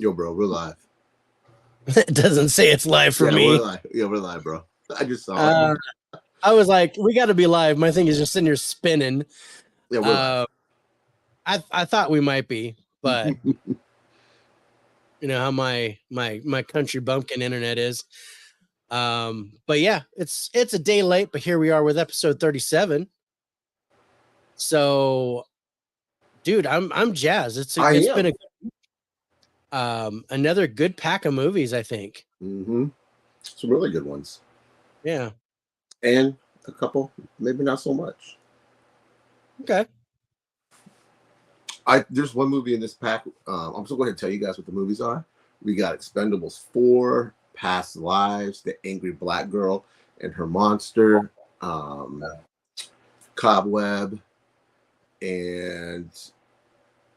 Yo, bro, we're live. It doesn't say it's live for me. We're live. Yeah, we're live, bro. I just saw it. I was like, we got to be live. My thing is just sitting here spinning. Yeah, we're live. I thought we might be, but you know how my country bumpkin internet is. But yeah, it's a day late, but here we are with episode 37. So, dude, I'm jazzed. It's been another good pack of movies, I think. Some really good ones. Yeah, and a couple maybe not so much. Okay. There's one movie in this pack. I'm still going to tell you guys what the movies are. We got Expendables 4, Past Lives, The Angry Black Girl and Her Monster, Cobweb, and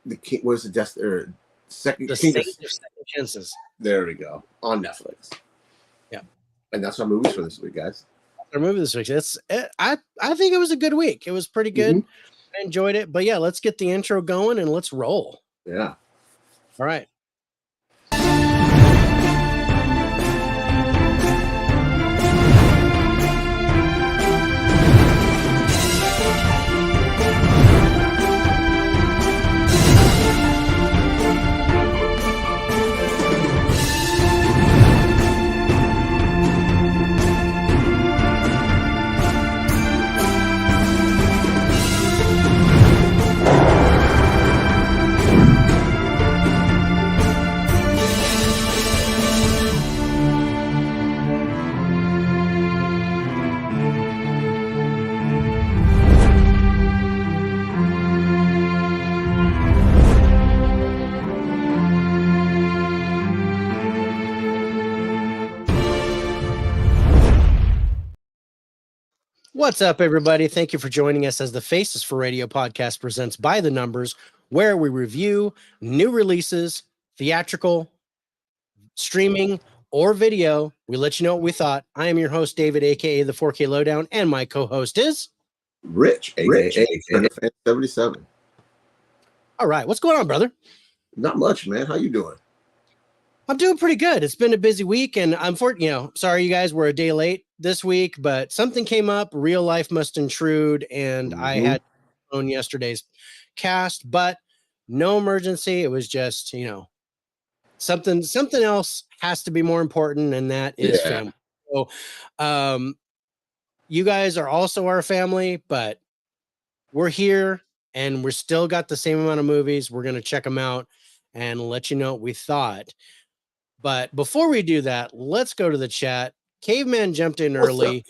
the King. What's the second? The King of Second Chances. There we go, on Netflix. Yeah, and that's our movies for this week, guys. Our movie this week. I think it was a good week. It was pretty good. I enjoyed it. But yeah, let's get the intro going and let's roll. Yeah. All right. What's up, everybody? Thank you for joining us as the Faces for Radio podcast presents By the Numbers, where we review new releases, theatrical, streaming, or video. We let you know what we thought. I am your host, David, aka the 4K Lowdown, and my co-host is Rich, aka 77. All right, what's going on, brother? Not much, man. How you doing? I'm doing pretty good. It's been a busy week, and sorry you guys were a day late this week, but something came up. Real life must intrude, and I had on yesterday's cast, but no emergency. It was just, something else has to be more important, and that is family. So, you guys are also our family, but we're here, and we're still got the same amount of movies. We're gonna check them out and let you know what we thought. But before we do that, let's go to the chat. Caveman jumped in early,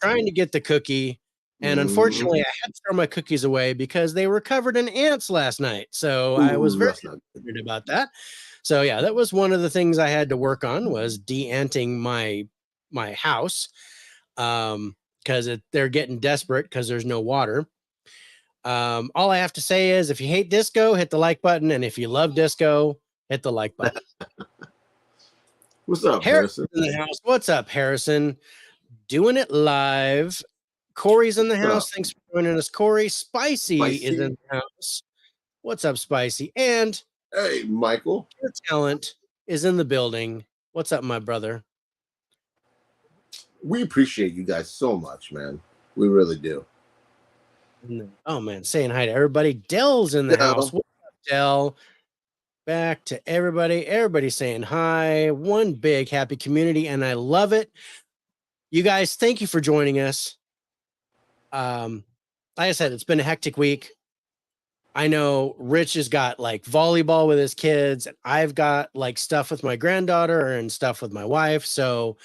trying to get the cookie. And unfortunately, I had to throw my cookies away because they were covered in ants last night. So I was very excited about that. So yeah, that was one of the things I had to work on, was de-anting my house, because they're getting desperate because there's no water. All I have to say is, if you hate disco, hit the like button. And if you love disco, hit the like button. What's up, Harrison? In the house. What's up, Harrison? Doing it live. Corey's in the house. Thanks for joining us, Corey. Spicy is in the house. What's up, Spicy? And hey, Michael. Your talent is in the building. What's up, my brother? We appreciate you guys so much, man. We really do. Oh, man. Saying hi to everybody. Dell's in the house. What's up, Dell? Back to everybody. Everybody saying hi. One big happy community, and I love it. You guys, thank you for joining us. Like I said, it's been a hectic week. I know Rich has got like volleyball with his kids, and I've got like stuff with my granddaughter and stuff with my wife. So,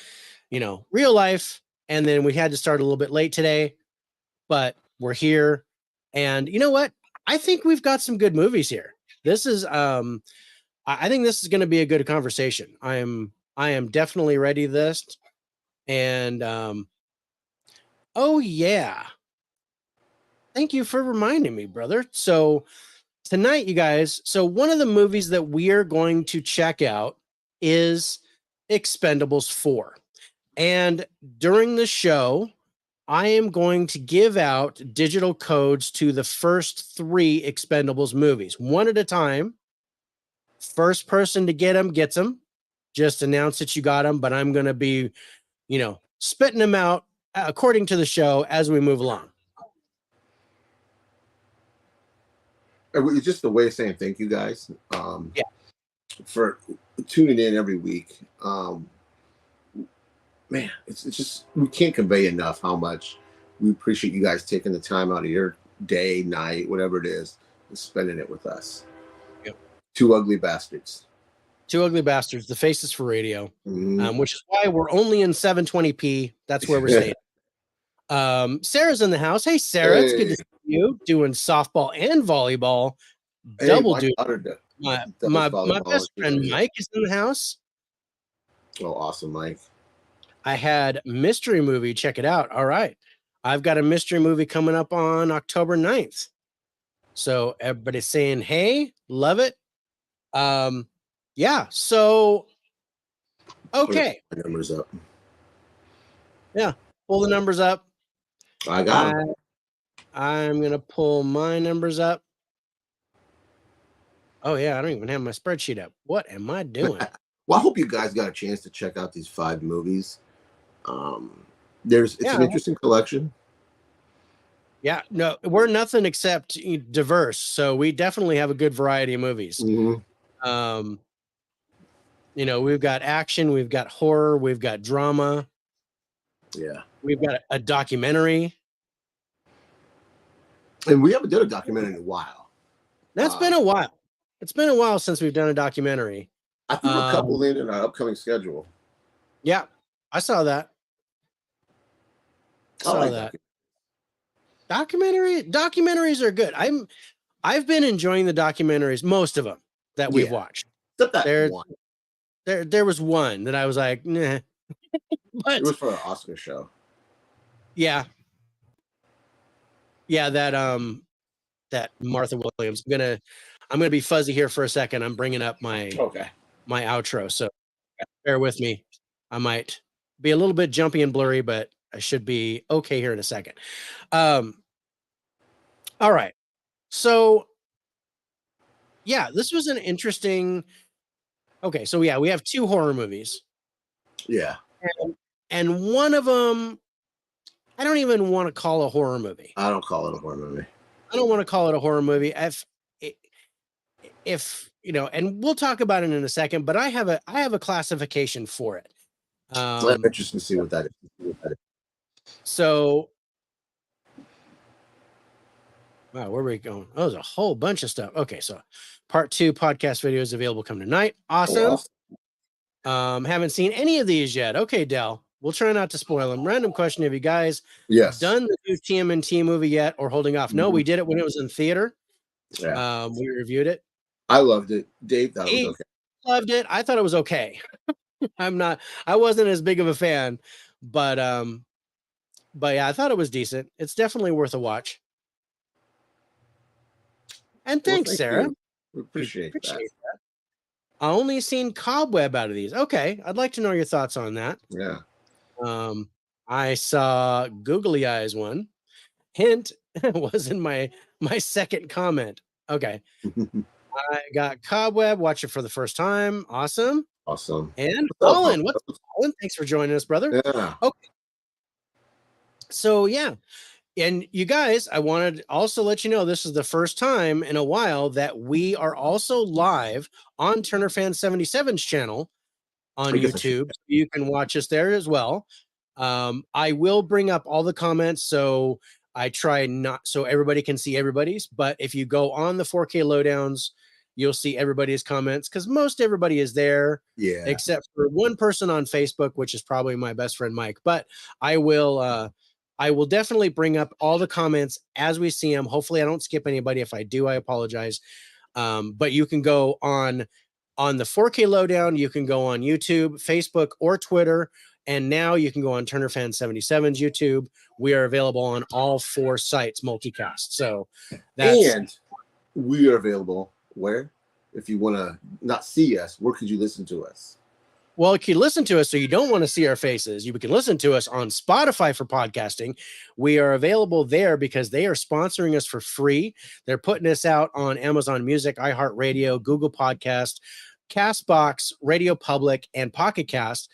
real life. And then we had to start a little bit late today, but we're here. And you know what? I think we've got some good movies here. This is, I think this is going to be a good conversation. I am definitely ready for this. And, oh yeah. Thank you for reminding me, brother. So tonight, you guys, one of the movies that we are going to check out is Expendables 4. And during the show, I am going to give out digital codes to the first 3 Expendables movies, one at a time, First person to get them gets them. Just announce that you got them, but I'm going to be, spitting them out according to the show as we move along. It's just a way of saying thank you, guys. Yeah. For tuning in every week. Man, it's just, we can't convey enough how much we appreciate you guys taking the time out of your day, night, whatever it is, and spending it with us. Yep. Two Ugly Bastards. Two Ugly Bastards, the faces for radio, Mm-hmm. which is why we're only in 720p. That's where we're staying. Sarah's in the house. Hey, Sarah, It's good to see you doing softball and volleyball. Double duty. My best friend Mike is in the house. Oh, awesome, Mike. I had mystery movie. Check it out. All right. I've got a mystery movie coming up on October 9th. So everybody's saying, hey, love it. Yeah. So, okay. Pull the numbers up. Yeah. Pull the numbers up. I got them. I'm going to pull my numbers up. Oh, yeah. I don't even have my spreadsheet up. What am I doing? Well, I hope you guys got a chance to check out these 5 movies. It's an interesting collection. Yeah, no, we're nothing except diverse, so we definitely have a good variety of movies. Mm-hmm. We've got action, we've got horror, we've got drama. Yeah, we've got a documentary, and we haven't done a documentary in a while. That's been a while. It's been a while since we've done a documentary. I think a couple in our upcoming schedule. Yeah, I saw that. Documentaries are good. I've been enjoying the documentaries, most of them that we've watched. Except that one. There was one that I was like, nah. But it was for an Oscar show. Yeah. Yeah, that Martha Williams. I'm gonna be fuzzy here for a second. I'm bringing up my outro, so bear with me. I might be a little bit jumpy and blurry, but I should be okay here in a second. All right. So yeah, this was an interesting. Okay, so yeah, we have 2 horror movies. Yeah. And one of them, I don't even want to call a horror movie. I don't call it a horror movie. I don't want to call it a horror movie. If and we'll talk about it in a second, but I have a classification for it. I'm interested to see what that is. So, wow, where are we going? Oh, there's a whole bunch of stuff. Okay, so part 2 podcast videos available come tonight. Awesome. Haven't seen any of these yet. Okay, Del, we'll try not to spoil them. Random question: have you guys done the new TMNT movie yet, or holding off? No, we did it when it was in theater. Yeah. We reviewed it. I loved it. Dave, that was okay. Loved it. I thought it was okay. I wasn't as big of a fan, but yeah, I thought it was decent. It's definitely worth a watch. And thanks, Sarah. We appreciate that. I only seen Cobweb out of these. Okay, I'd like to know your thoughts on that. Yeah. I saw Googly Eyes one. Hint was in my second comment. Okay. I got Cobweb. Watch it for the first time. Awesome. And Colin, what's up, Colin? Thanks for joining us, brother. Yeah. Okay. So yeah. And you guys, I wanted to also let you know this is the first time in a while that we are also live on Turner Fan 77's channel on YouTube. You can watch us there as well. I will bring up all the comments, so I try not so everybody can see everybody's. But if you go on the 4K lowdowns, you'll see everybody's comments because most everybody is there, except for one person on Facebook, which is probably my best friend Mike. But I will definitely bring up all the comments as we see them. Hopefully I don't skip anybody. If I do, I apologize. But you can go on the 4K lowdown. You can go on YouTube, Facebook, or Twitter. And now you can go on Turner Fan 77's YouTube. We are available on all 4 sites, multicast. So and we are available where? If you want to not see us, where could you listen to us? Well, you can listen to us, so you don't want to see our faces. You can listen to us on Spotify for podcasting. We are available there because they are sponsoring us for free. They're putting us out on Amazon Music, iHeartRadio, Google Podcast, Castbox, Radio Public, and Pocket Cast.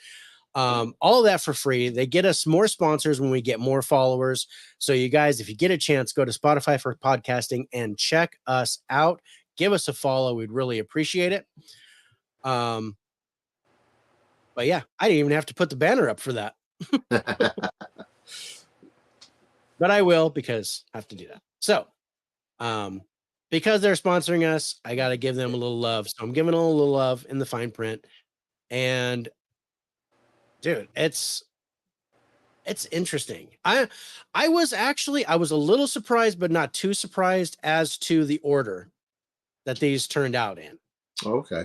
All of that for free. They get us more sponsors when we get more followers. So you guys, if you get a chance, go to Spotify for podcasting and check us out. Give us a follow. We'd really appreciate it. But yeah, I didn't even have to put the banner up for that. But I will, because I have to do that. So because they're sponsoring us, I got to give them a little love. So I'm giving them a little love in the fine print. And dude, it's interesting. I was a little surprised, but not too surprised as to the order that these turned out in. Okay.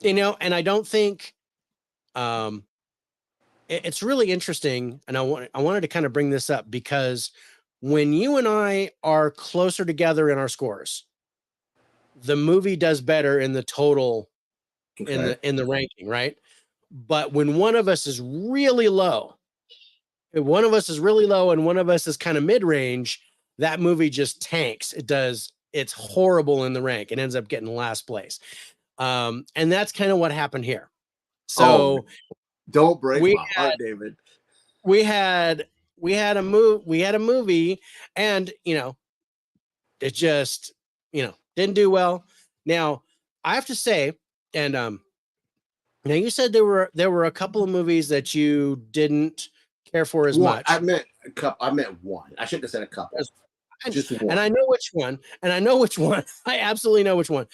You know, and I don't think it's really interesting, and I wanted to kind of bring this up because when you and I are closer together in our scores, the movie does better in the total, Okay. in the ranking, right? But when one of us is really low, if one of us is really low and one of us is kind of mid-range, that movie just tanks. It's horrible in the rank. It ends up getting last place. And that's kind of what happened here. So don't break my heart, David. We had a movie, and you know, it just, you know, didn't do well. Now, I have to say, and now you said there were a couple of movies that you didn't care for as much. I meant a couple. I meant one. I shouldn't have said a couple. Just one. And I know which one. I absolutely know which one.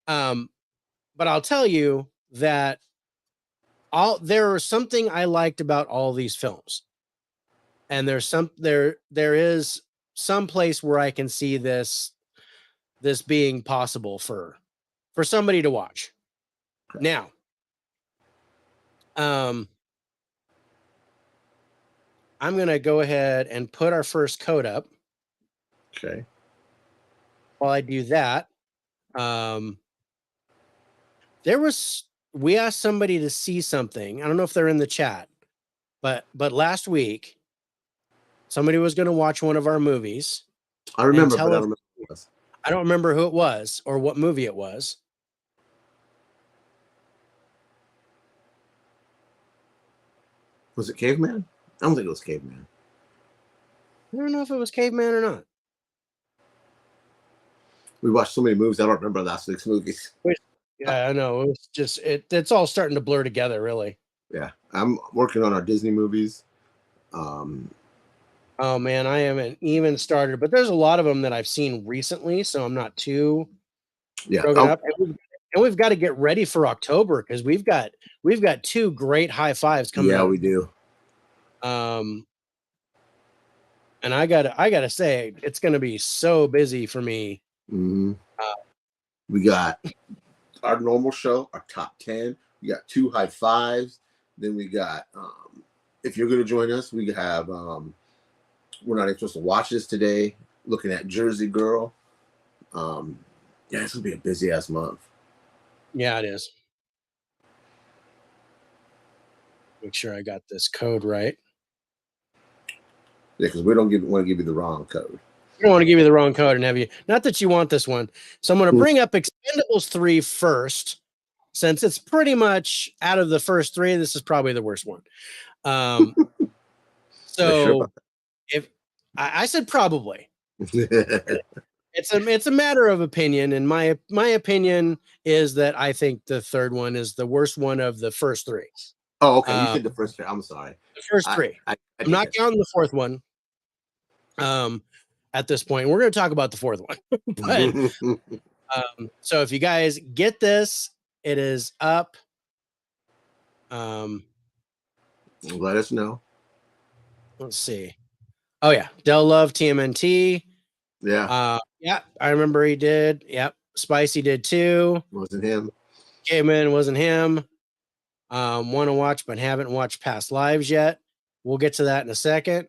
But I'll tell you that there was something I liked about all these films. And there is some place where I can see this being possible for somebody to watch. Okay. Now, I'm going to go ahead and put our first code up. Okay. While I do that, we asked somebody to see something. I don't know if they're in the chat, but last week, somebody was going to watch one of our movies. I remember, but I don't remember who it was. I don't remember who it was or what movie it was. Was it Caveman? I don't think it was Caveman. I don't know if it was Caveman or not. We watched so many movies. I don't remember the last 6 movies. Yeah, I know. It was just it's all starting to blur together, really. Yeah, I'm working on our Disney movies. Oh man, I haven't even started, but there's a lot of them that I've seen recently, so I'm not too up. And we've got to get ready for October because we've got 2 great high fives coming. Yeah, up. we do. And I gotta say, it's gonna be so busy for me. Mm-hmm. We got our normal show, our top 10. We got 2 high fives. Then we got, if you're going to join us, we have We're Not Supposed to Watch This today, looking at Jersey Girl. Yeah, it's going to be a busy ass month. Yeah, it is. Make sure I got this code right. Yeah, because we don't want to give you the wrong code. We don't want to give you the wrong code and have you. Not that you want this one. So I'm going to bring up Expendables 3 first, since it's pretty much out of the first 3. This is probably the worst one. So sure. If I said probably, it's a matter of opinion, and my opinion is that I think the third one is the worst one of the first 3. Oh, okay. You said the first 3. I'm sorry. The first 3. I'm not counting the fourth one. At this point, we're going to talk about the fourth one. But so if you guys get this, it is up. Let us know. Let's see. Oh yeah, Del Love TMNT. Yeah. Yeah, I remember he did. Yep. Spicy did too. Wasn't him. Caveman wasn't him. Want to watch but haven't watched past lives yet. We'll get to that in a second.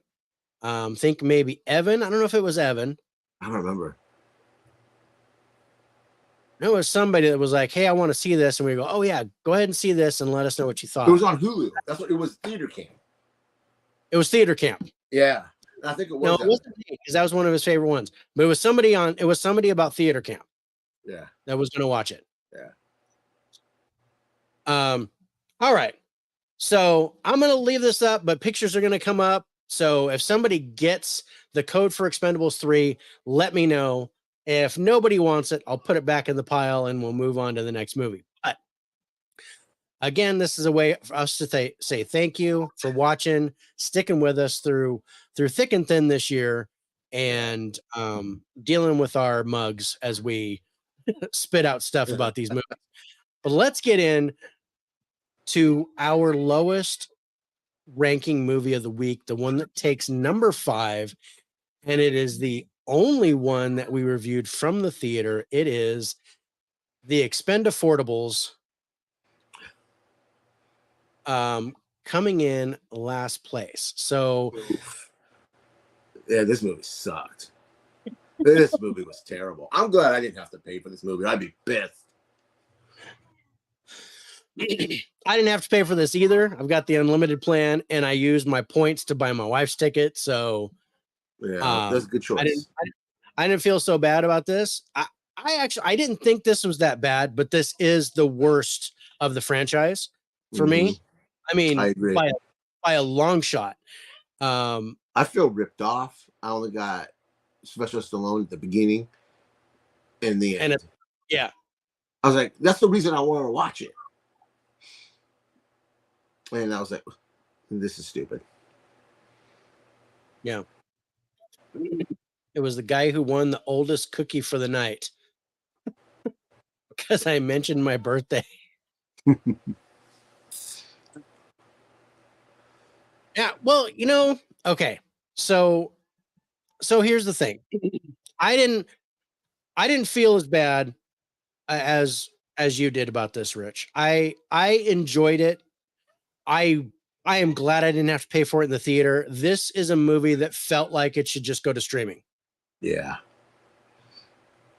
Think maybe Evan. I don't know if it was Evan. I don't remember. It was somebody that was like, "Hey, I want to see this," and we go, "Oh yeah, go ahead and see this, and let us know what you thought." It was on Hulu. That's what it was. Theater Camp. It was Theater Camp. Yeah, I think it was. No, it wasn't because that was one of his favorite ones. But it was somebody on. It was somebody about Theater Camp. Yeah, that was going to watch it. Yeah. All right. So I'm going to leave this up, but pictures are going to come up. So if somebody gets the code for Expendables 3, let me know. If nobody wants it, I'll put it back in the pile and we'll move on to the next movie. But again, this is a way for us to say thank you for watching, sticking with us through thick and thin this year, and dealing with our mugs as we spit out stuff about these movies. But let's get in to our lowest ranking movie of the week, the one that takes number 5, and it is the only one that we reviewed from the theater. It is The Expendafortables, coming in last place. So yeah, this movie sucked. This movie was terrible. I'm glad I didn't have to pay for this movie. I'd be pissed. I didn't have to pay for this either. I've got the unlimited plan, and I used my points to buy my wife's ticket. So yeah, that's a good choice. I didn't feel so bad about this. I didn't think this was that bad, but this is the worst of the franchise for me. I mean, I agree. By a long shot. I feel ripped off. I only got Sylvester Stallone at the beginning and the end. Yeah. I was like, that's the reason I wanted to watch it. And I was like, this is stupid. Yeah. It was the guy who won the oldest cookie for the night because I mentioned my birthday. Yeah, well, okay. So here's the thing. I didn't feel as bad as you did about this, Rich. I enjoyed it. I am glad I didn't have to pay for it in the theater. This is a movie that felt like it should just go to streaming. Yeah.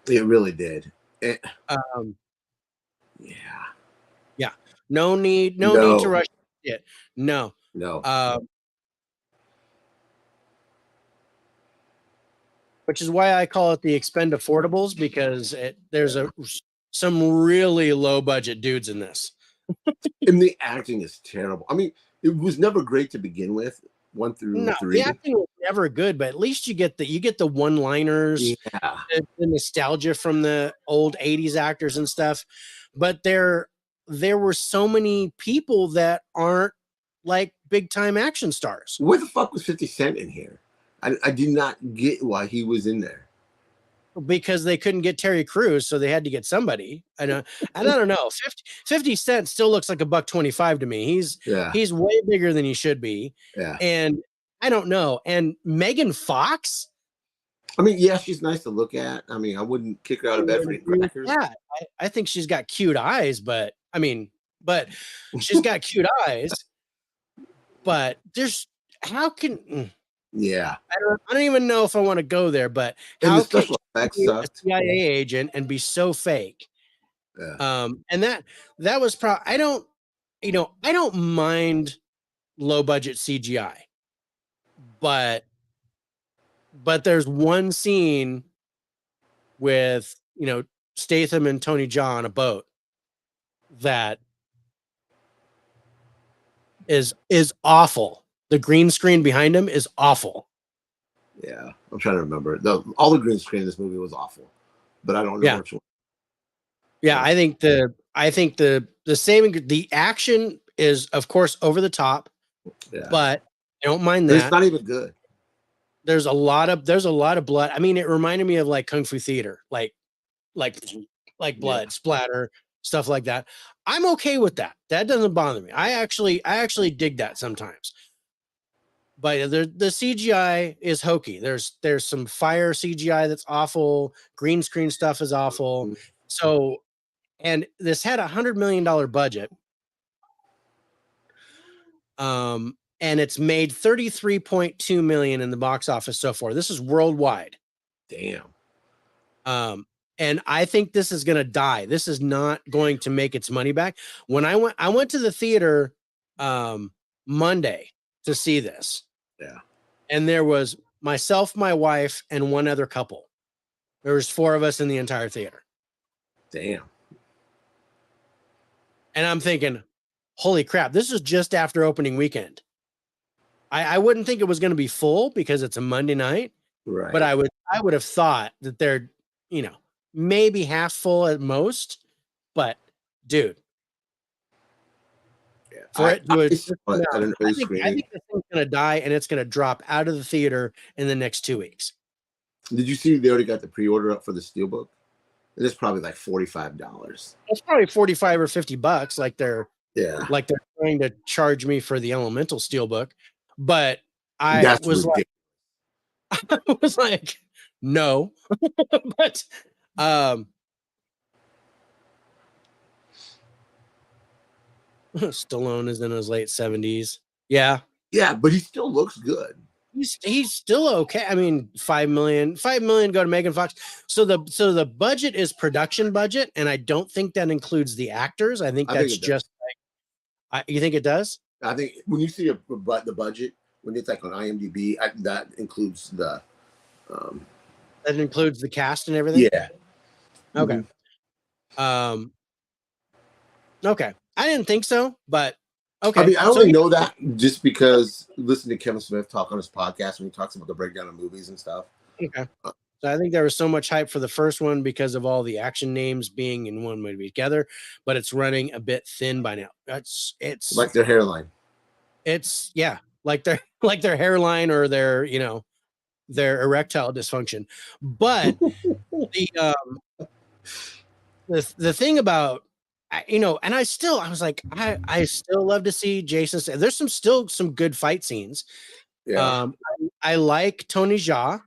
It really did. Yeah. No need to rush it. No. Which is why I call it the Expendafortables, because there's some really low budget dudes in this. And the acting is terrible. I mean, it was never great to begin with. 1 through 3. The acting was never good, but at least you get the one-liners, the nostalgia from the old 80s actors and stuff. But there were so many people that aren't like big time action stars. Where the fuck was 50 Cent in here? I did not get why he was in there. Because they couldn't get Terry Crews, so they had to get somebody. And I don't know. 50 Cent still looks like $1.25 to me. He's way bigger than he should be. Yeah. And I don't know. And Megan Fox. I mean, yeah, she's nice to look at. I mean, I wouldn't kick her out of bed for eating crackers. Yeah, I think she's got cute eyes, but she's got cute eyes. But yeah, I don't even know if I want to go there, but how can you be a CIA agent and be so fake? Yeah. And that was I don't mind low budget CGI, but there's one scene with Statham and Tony Jaa on a boat that is awful. The green screen behind him is awful. Yeah, I'm trying to remember. All the green screen in this movie was awful, but I don't know which one. Yeah, I think the action is, of course, over the top. Yeah. But I don't mind that. It's not even good. There's a lot of blood. I mean, it reminded me of like Kung Fu Theater, like blood splatter, stuff like that. I'm okay with that. That doesn't bother me. I actually dig that sometimes. But the CGI is hokey. There's some fire CGI that's awful. Green screen stuff is awful. So, and this had $100 million budget. And it's made 33.2 million in the box office so far. This is worldwide. Damn. And I think this is going to die. This is not going to make its money back. When I went to the theater Monday to see this. Yeah. And there was myself, my wife, and one other couple. There was 4 of us in the entire theater. Damn. And I'm thinking, holy crap, this is just after opening weekend. I wouldn't think it was going to be full because it's a Monday night. Right. But I would have thought that they're, maybe half full at most. But dude, I think this thing's gonna die, and it's gonna drop out of the theater in the next 2 weeks. Did you see they already got the pre-order up for the Steelbook? It's probably like $45. It's probably $45 or $50, like they're trying to charge me for the Elemental Steelbook. But I was like, no. But Stallone is in his late 70s. Yeah, but he still looks good. He's still okay. I mean, $5 million go to Megan Fox. So the budget is production budget, and I don't think that includes the actors. I think that's just like, you think it does? I think when you see the budget, when it's like on IMDb, that includes the that includes the cast and everything. Yeah. Okay. Mm-hmm. Okay. I didn't think so, but okay. I mean, I only know that just because listening to Kevin Smith talk on his podcast when he talks about the breakdown of movies and stuff. Okay. So I think there was so much hype for the first one because of all the action names being in one movie together, but it's running a bit thin by now. It's like their hairline. It's like their hairline or their erectile dysfunction. But the thing about and I was like, I still love to see Jason. There's some good fight scenes. Yeah. I like Tony Jaa,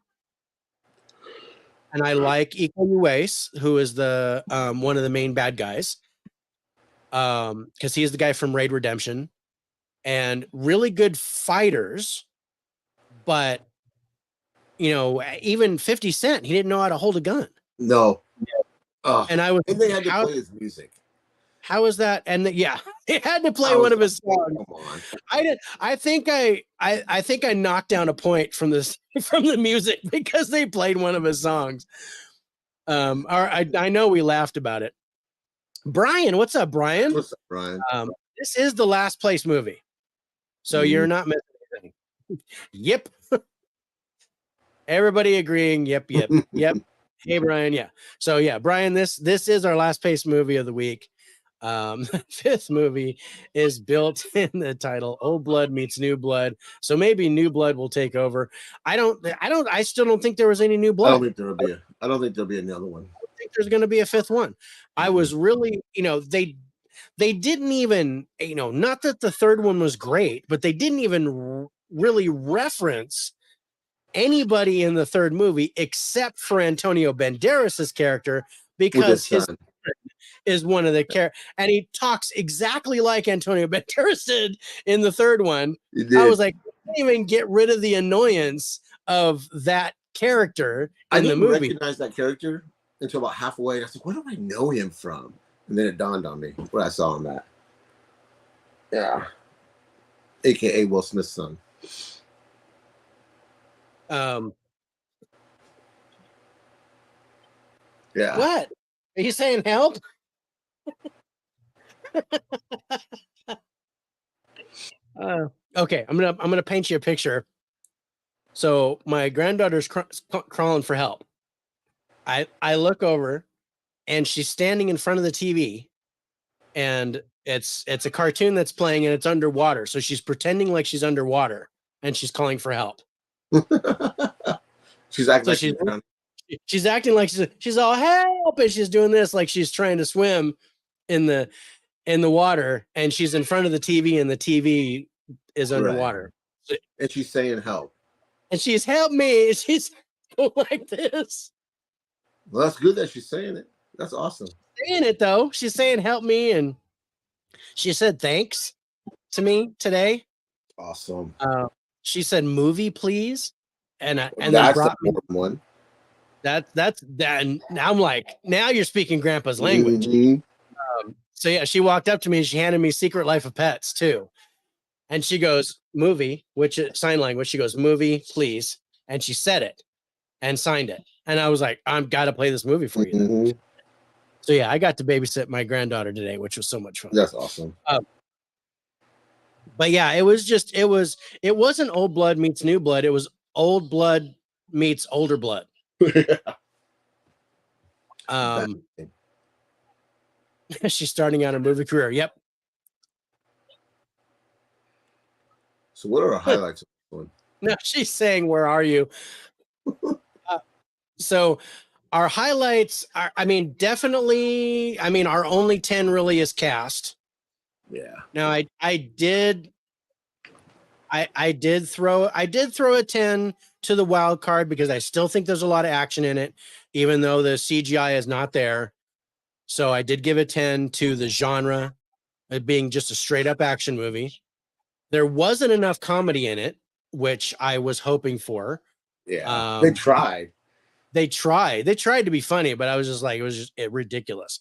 and I like Iko Uwais, who is the one of the main bad guys, because he's the guy from Raid Redemption, and really good fighters. But even 50 Cent, he didn't know how to hold a gun. No. And they had to play his music. How is that? And he had to play one of his songs. Come on. I think I knocked down a point from the music because they played one of his songs. I know we laughed about it. Brian, what's up, Brian? What's up, Brian? This is the Last Place movie, so you're not missing anything. Yep. Everybody agreeing. Yep. Hey, Brian. Yeah. So yeah, Brian, this is our Last Place movie of the week. The 5th movie is built in the title Old Blood Meets New Blood, so maybe New Blood will take over. I still don't think there was any New Blood. I don't think there'll be another one. I don't think there's going to be a 5th one. I was really, they didn't even, not that the 3rd one was great, but they didn't even really reference anybody in the 3rd movie except for Antonio Banderas's character, because his is one of the characters, and he talks exactly like Antonio Banderas did in the 3rd one. I was like, I didn't even get rid of the annoyance of that character in the movie. I didn't recognize that character until about halfway. I was like, where do I know him from? And then it dawned on me when I saw him at. Yeah. AKA Will Smith's son. Yeah. What? Are you saying help? Okay, I'm gonna paint you a picture. So my granddaughter's crawling for help. I look over, and she's standing in front of the TV, and it's a cartoon that's playing, and it's underwater. So she's pretending like she's underwater, and she's calling for help. She's acting she's acting like she's all help, and she's doing this like she's trying to swim in the water, and she's in front of the TV, and the TV is underwater. Right. And she's saying help. And she's help me. She's like this. Well, that's good that she's saying it. That's awesome. Saying it though. She's saying help me, and she said thanks to me today. Awesome. She said movie please, and then brought me one. That's that. And I'm like, now you're speaking grandpa's language. So yeah, she walked up to me and she handed me Secret Life of Pets too. And she goes, movie, which is sign language. She goes, movie, please. And she said it and signed it. And I was like, I've got to play this movie for you. Then. So yeah, I got to babysit my granddaughter today, which was so much fun. That's awesome. But yeah, it wasn't Old Blood meets New Blood. It was Old Blood meets Older Blood. She's starting out her movie career. Yep. So what are our highlights of this one? No, she's saying, where are you? So our highlights are, definitely, our only 10 really is cast. Yeah. Now I did throw a 10 to the wild card because I still think there's a lot of action in it, even though the CGI is not there. So I did give a 10 to the genre, it being just a straight up action movie. There wasn't enough comedy in it, which I was hoping for. Yeah, they tried. They tried to be funny, but I was just like, it was just ridiculous.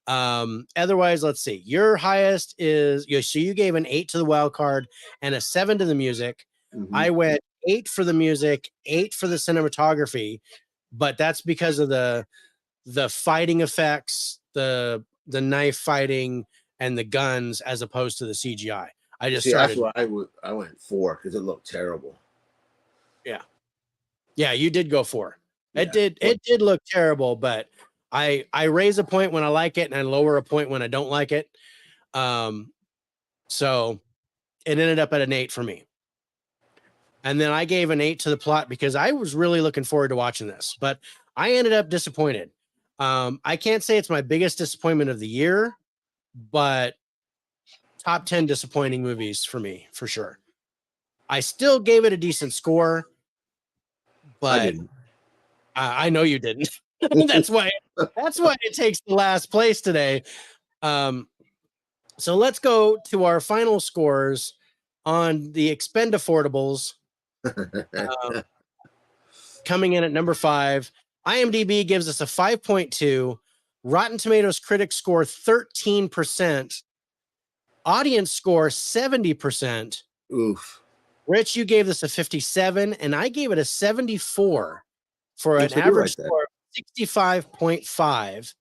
Otherwise, let's see. Your highest is so you gave an 8 to the wild card and a 7 to the music. I went 8 for the music, 8 for the cinematography, but that's because of the fighting effects, the knife fighting, and the guns, as opposed to the CGI. I just that's why I went 4 because it looked terrible. Yeah, you did go 4. It did look terrible, but I raise a point when I like it and I lower a point when I don't like it. So it ended up at an 8 for me. And then I gave an 8 to the plot because I was really looking forward to watching this, but I ended up disappointed. I can't say it's my biggest disappointment of the year, but top 10 disappointing movies for me, for sure. I still gave it a decent score, but I know you didn't. That's why it takes the last place today. So let's go to our final scores on the Expendafortables. Coming in at number 5, IMDb gives us a 5.2. Rotten Tomatoes critics score 13%. Audience score 70%. Oof. Rich, you gave this a 57, and I gave it a 74 for an average score of 65.5.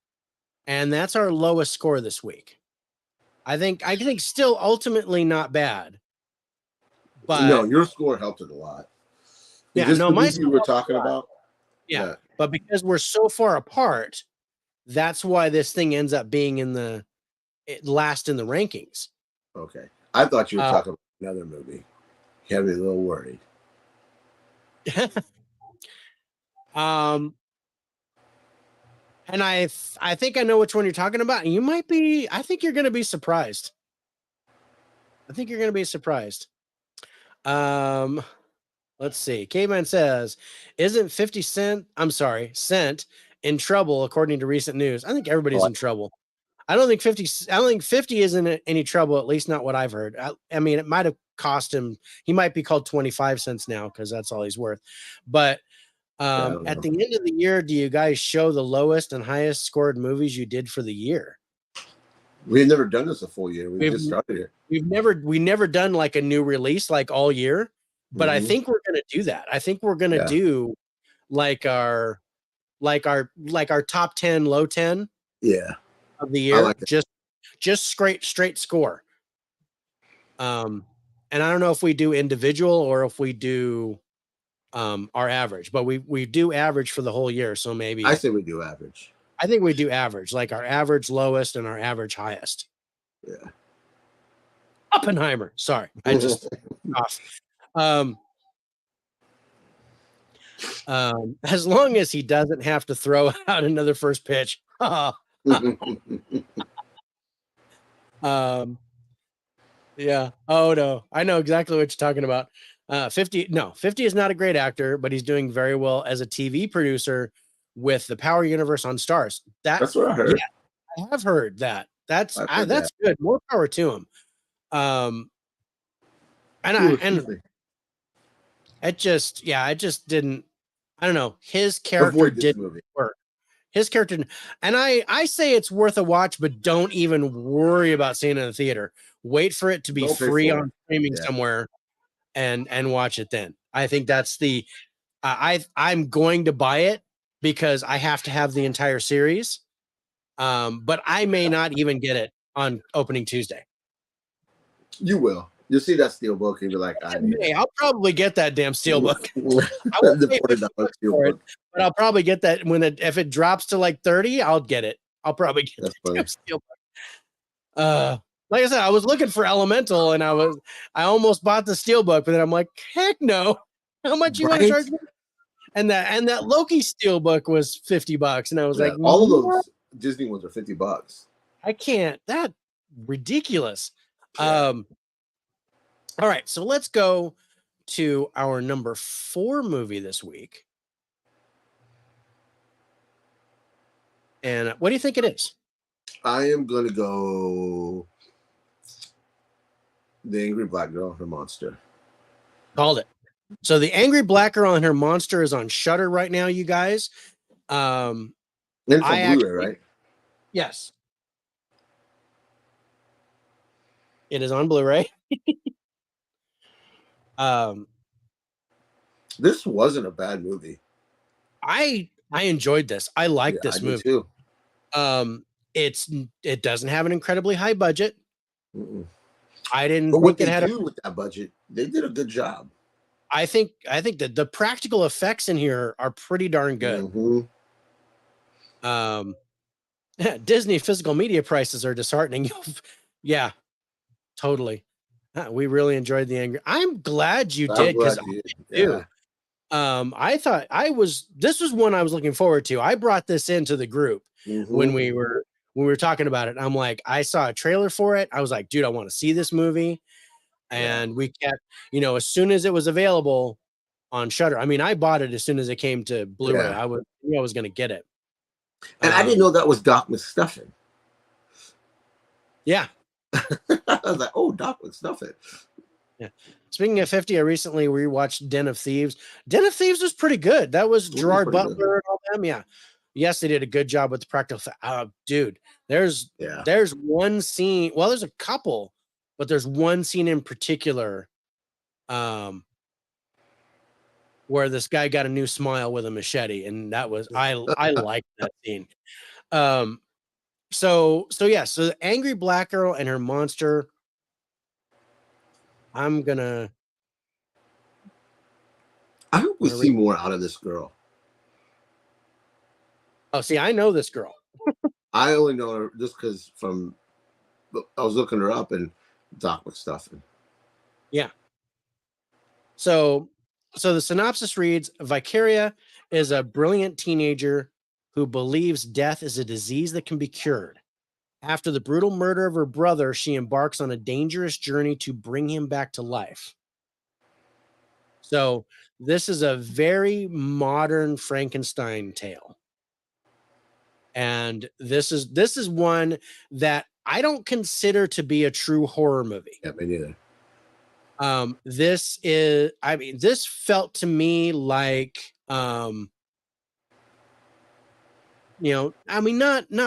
And that's our lowest score this week. I think still ultimately not bad. But no, your score helped it a lot. My score we're talking about. Yeah, but because we're so far apart, that's why this thing ends up being last in the rankings. Okay, I thought you were talking about another movie. You had me a little worried. And I think I know which one you're talking about. And I think you're going to be surprised. Let's see. Caveman says, isn't Cent in trouble according to recent news? I think everybody's in trouble. I don't think 50 is in any trouble, at least not what I've heard. I mean, it might have cost him. He might be called 25 cents now because that's all he's worth. But at the end of the year, do you guys show the lowest and highest scored movies you did for the year? We've never done this a full year. We just started it. We never done like a new release like all year, but I think we're going to do that. I think we're going to do like our top 10, low 10. Yeah. Of the year, like just straight score. And I don't know if we do individual or if we do our average, but we do average for the whole year. So maybe I say we do average. I think we do average, like our average lowest and our average highest. Yeah. Oppenheimer. Sorry, I just off. As long as he doesn't have to throw out another first pitch. Yeah. Oh no, I know exactly what you're talking about. 50 is not a great actor, but he's doing very well as a TV producer with the Power Universe on Starz. That's what I heard. Yeah, I have heard that. That's good. More power to him. And it just didn't. I don't know, his character Avoid this movie. work. His character, and I say it's worth a watch, but don't even worry about seeing it in the theater. Wait for it to be free on streaming somewhere, and watch it then. I think that's the I'm going to buy it because I have to have the entire series. But I may not even get it on opening Tuesday. You will. You'll see that steelbook and be like, I'll probably get that damn steelbook. But I'll probably get that if it drops to like 30, I'll get it. I'll probably get that damn steelbook. Like I said, I was looking for Elemental and I almost bought the steelbook, but then I'm like, heck no. How much you want to charge me? And that Loki steelbook was $50, and I was like, all of those Disney ones are $50. I can't. That ridiculous. Yeah. All right, so let's go to our number 4 movie this week. And what do you think it is? I am going to go The Angry Black Girl and Her Monster. Called it. So The Angry Black Girl and Her Monster is on Shudder right now, you guys. And it's on Blu-ray, right? Yes. It is on Blu-ray. This wasn't a bad movie. I enjoyed this. I like this movie too. It doesn't have an incredibly high budget. Mm-mm. I didn't. But what they do with that budget, they did a good job. I think that the practical effects in here are pretty darn good. Mm-hmm. Disney physical media prices are disheartening. Yeah, totally. We really enjoyed The Angry. I'm glad you did, because I do. I thought this was one I was looking forward to. I brought this into the group when we were talking about it. I'm like, I saw a trailer for it. I was like, dude, I want to see this movie. And we kept, as soon as it was available on Shudder. I mean, I bought it as soon as it came to Blu-ray. I was going to get it. And I didn't know that was Doc McStuffin. Yeah. I was like, oh, Doc McStuffin. Yeah. Speaking of 50, I recently rewatched Den of Thieves. Den of Thieves was pretty good. That was Gerard Butler and all them. Yeah. Yes, they did a good job with the practical. Dude, there's one scene. Well, there's a couple, but there's one scene in particular where this guy got a new smile with a machete, and that was I liked that scene. So The Angry Black Girl and Her Monster. I hope we see more out of this girl. Oh, see, I know this girl. I only know her just because I was looking her up and Doc McStuffin. Yeah. So the synopsis reads: Vicaria is a brilliant teenager who believes death is a disease that can be cured. After the brutal murder of her brother, she embarks on a dangerous journey to bring him back to life. So this is a very modern Frankenstein tale. And this is one that I don't consider to be a true horror movie. Yeah, me neither. This felt to me like, not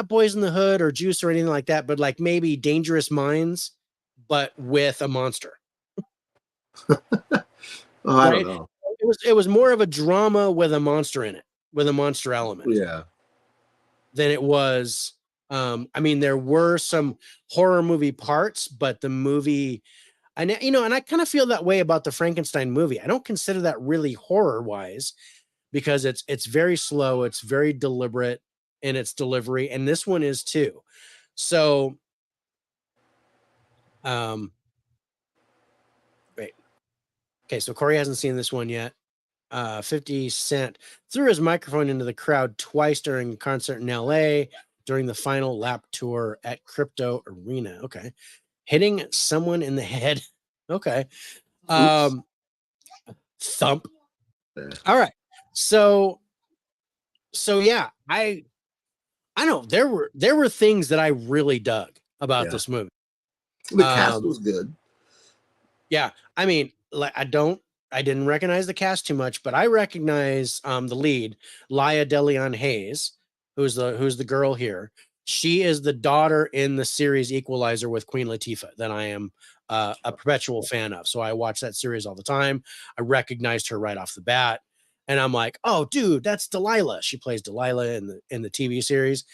Boys in the Hood or Juice or anything like that, but like maybe Dangerous Minds, but with a monster. I don't know. It was more of a drama with a monster in it, with a monster element. Yeah. Than it was. There were some horror movie parts, but the movie, and I kind of feel that way about the Frankenstein movie. I don't consider that really horror wise, because it's very slow, it's very deliberate in its delivery, and this one is too. So, wait. Okay, so Corey hasn't seen this one yet. 50 Cent threw his microphone into the crowd twice during a concert in LA during the final lap tour at Crypto Arena. Okay. Hitting someone in the head. Okay. Thump. All right. So yeah, I know there were things that I really dug about this movie. The cast was good. Yeah. I mean, like I don't didn't recognize the cast too much, but I recognize the lead, Laia DeLeon Hayes, who's the girl here. She is the daughter in the series Equalizer with Queen Latifah that I am a perpetual fan of. So I watch that series all the time. I recognized her right off the bat, and I'm like, oh, dude, that's Delilah. She plays Delilah in the TV series,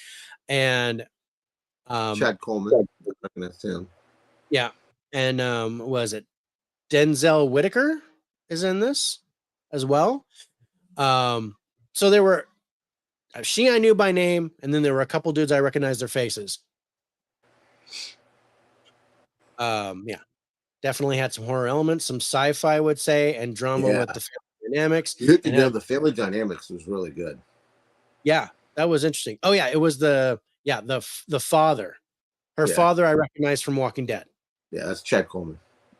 and Chad Coleman, that's him. Yeah, and was it Denzel Whitaker is in this as well? So there were she I knew by name, and then there were a couple dudes I recognized their faces. Yeah, definitely had some horror elements, some sci-fi, I would say, and drama with the family dynamics. The family dynamics was really good. Yeah, that was interesting. Oh yeah, it was the father. Her father I recognized from Walking Dead. Yeah, that's Chad Coleman.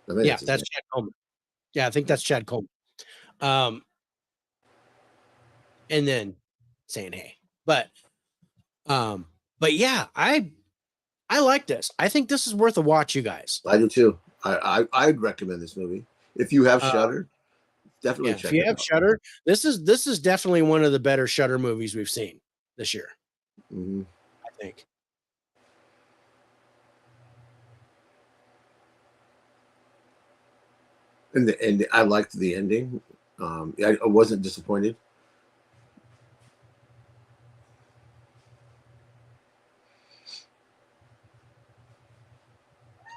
Yeah, that's Chad Coleman. Yeah, I think that's Chad Coleman. And then saying hey. But yeah, I like this. I think this is worth a watch, you guys. I do too. I'd recommend this movie. If you have Shudder, definitely check it out. If you have Shudder, this is definitely one of the better Shudder movies we've seen this year. Mm-hmm. I think. And I liked the ending. I wasn't disappointed.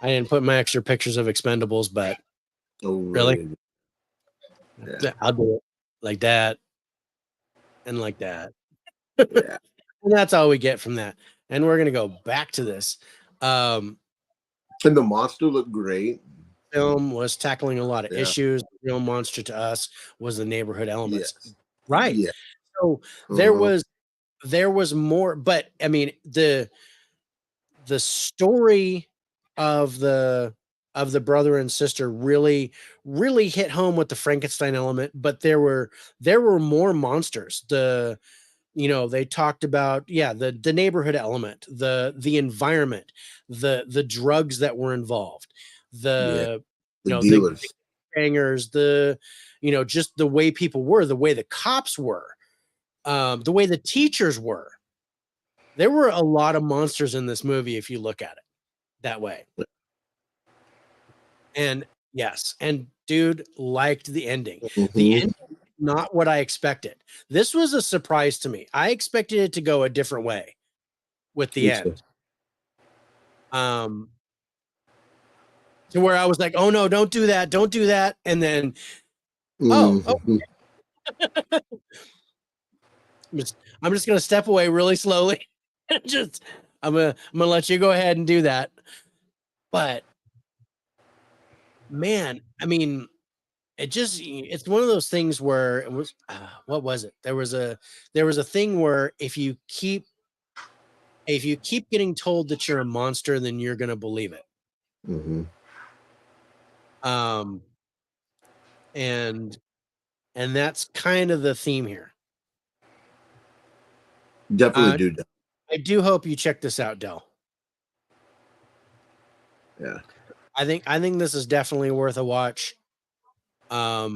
I didn't put my extra pictures of Expendables, but really? Yeah. I'll do it like that and like that. Yeah. And that's all we get from that. And we're gonna go back to this. And the monster looked great. Film was tackling a lot of issues. The real monster to us was the neighborhood elements. Yes. Right. Yeah. So there was more, but I mean the story of the brother and sister really hit home with the Frankenstein element, but there were more monsters. They talked about the neighborhood element, the environment, the drugs that were involved, the dealers, the bangers, just the way people were, the way the cops were, the way the teachers were. There were a lot of monsters in this movie if you look at it that way. And yes, and dude liked the ending. Mm-hmm. The ending is not what I expected. This was a surprise to me. I expected it to go a different way with the end. To where I was like, oh no, don't do that. Don't do that. And then, mm-hmm. I'm just going to step away really slowly. I'm going to let you go ahead and do that. But man, I mean, it's one of those things where it was, what was it? There was a thing where if you keep getting told that you're a monster, then you're going to believe it. Mm-hmm. And that's kind of the theme here. Definitely do that. I do hope you check this out, Del. Yeah. I think this is definitely worth a watch. I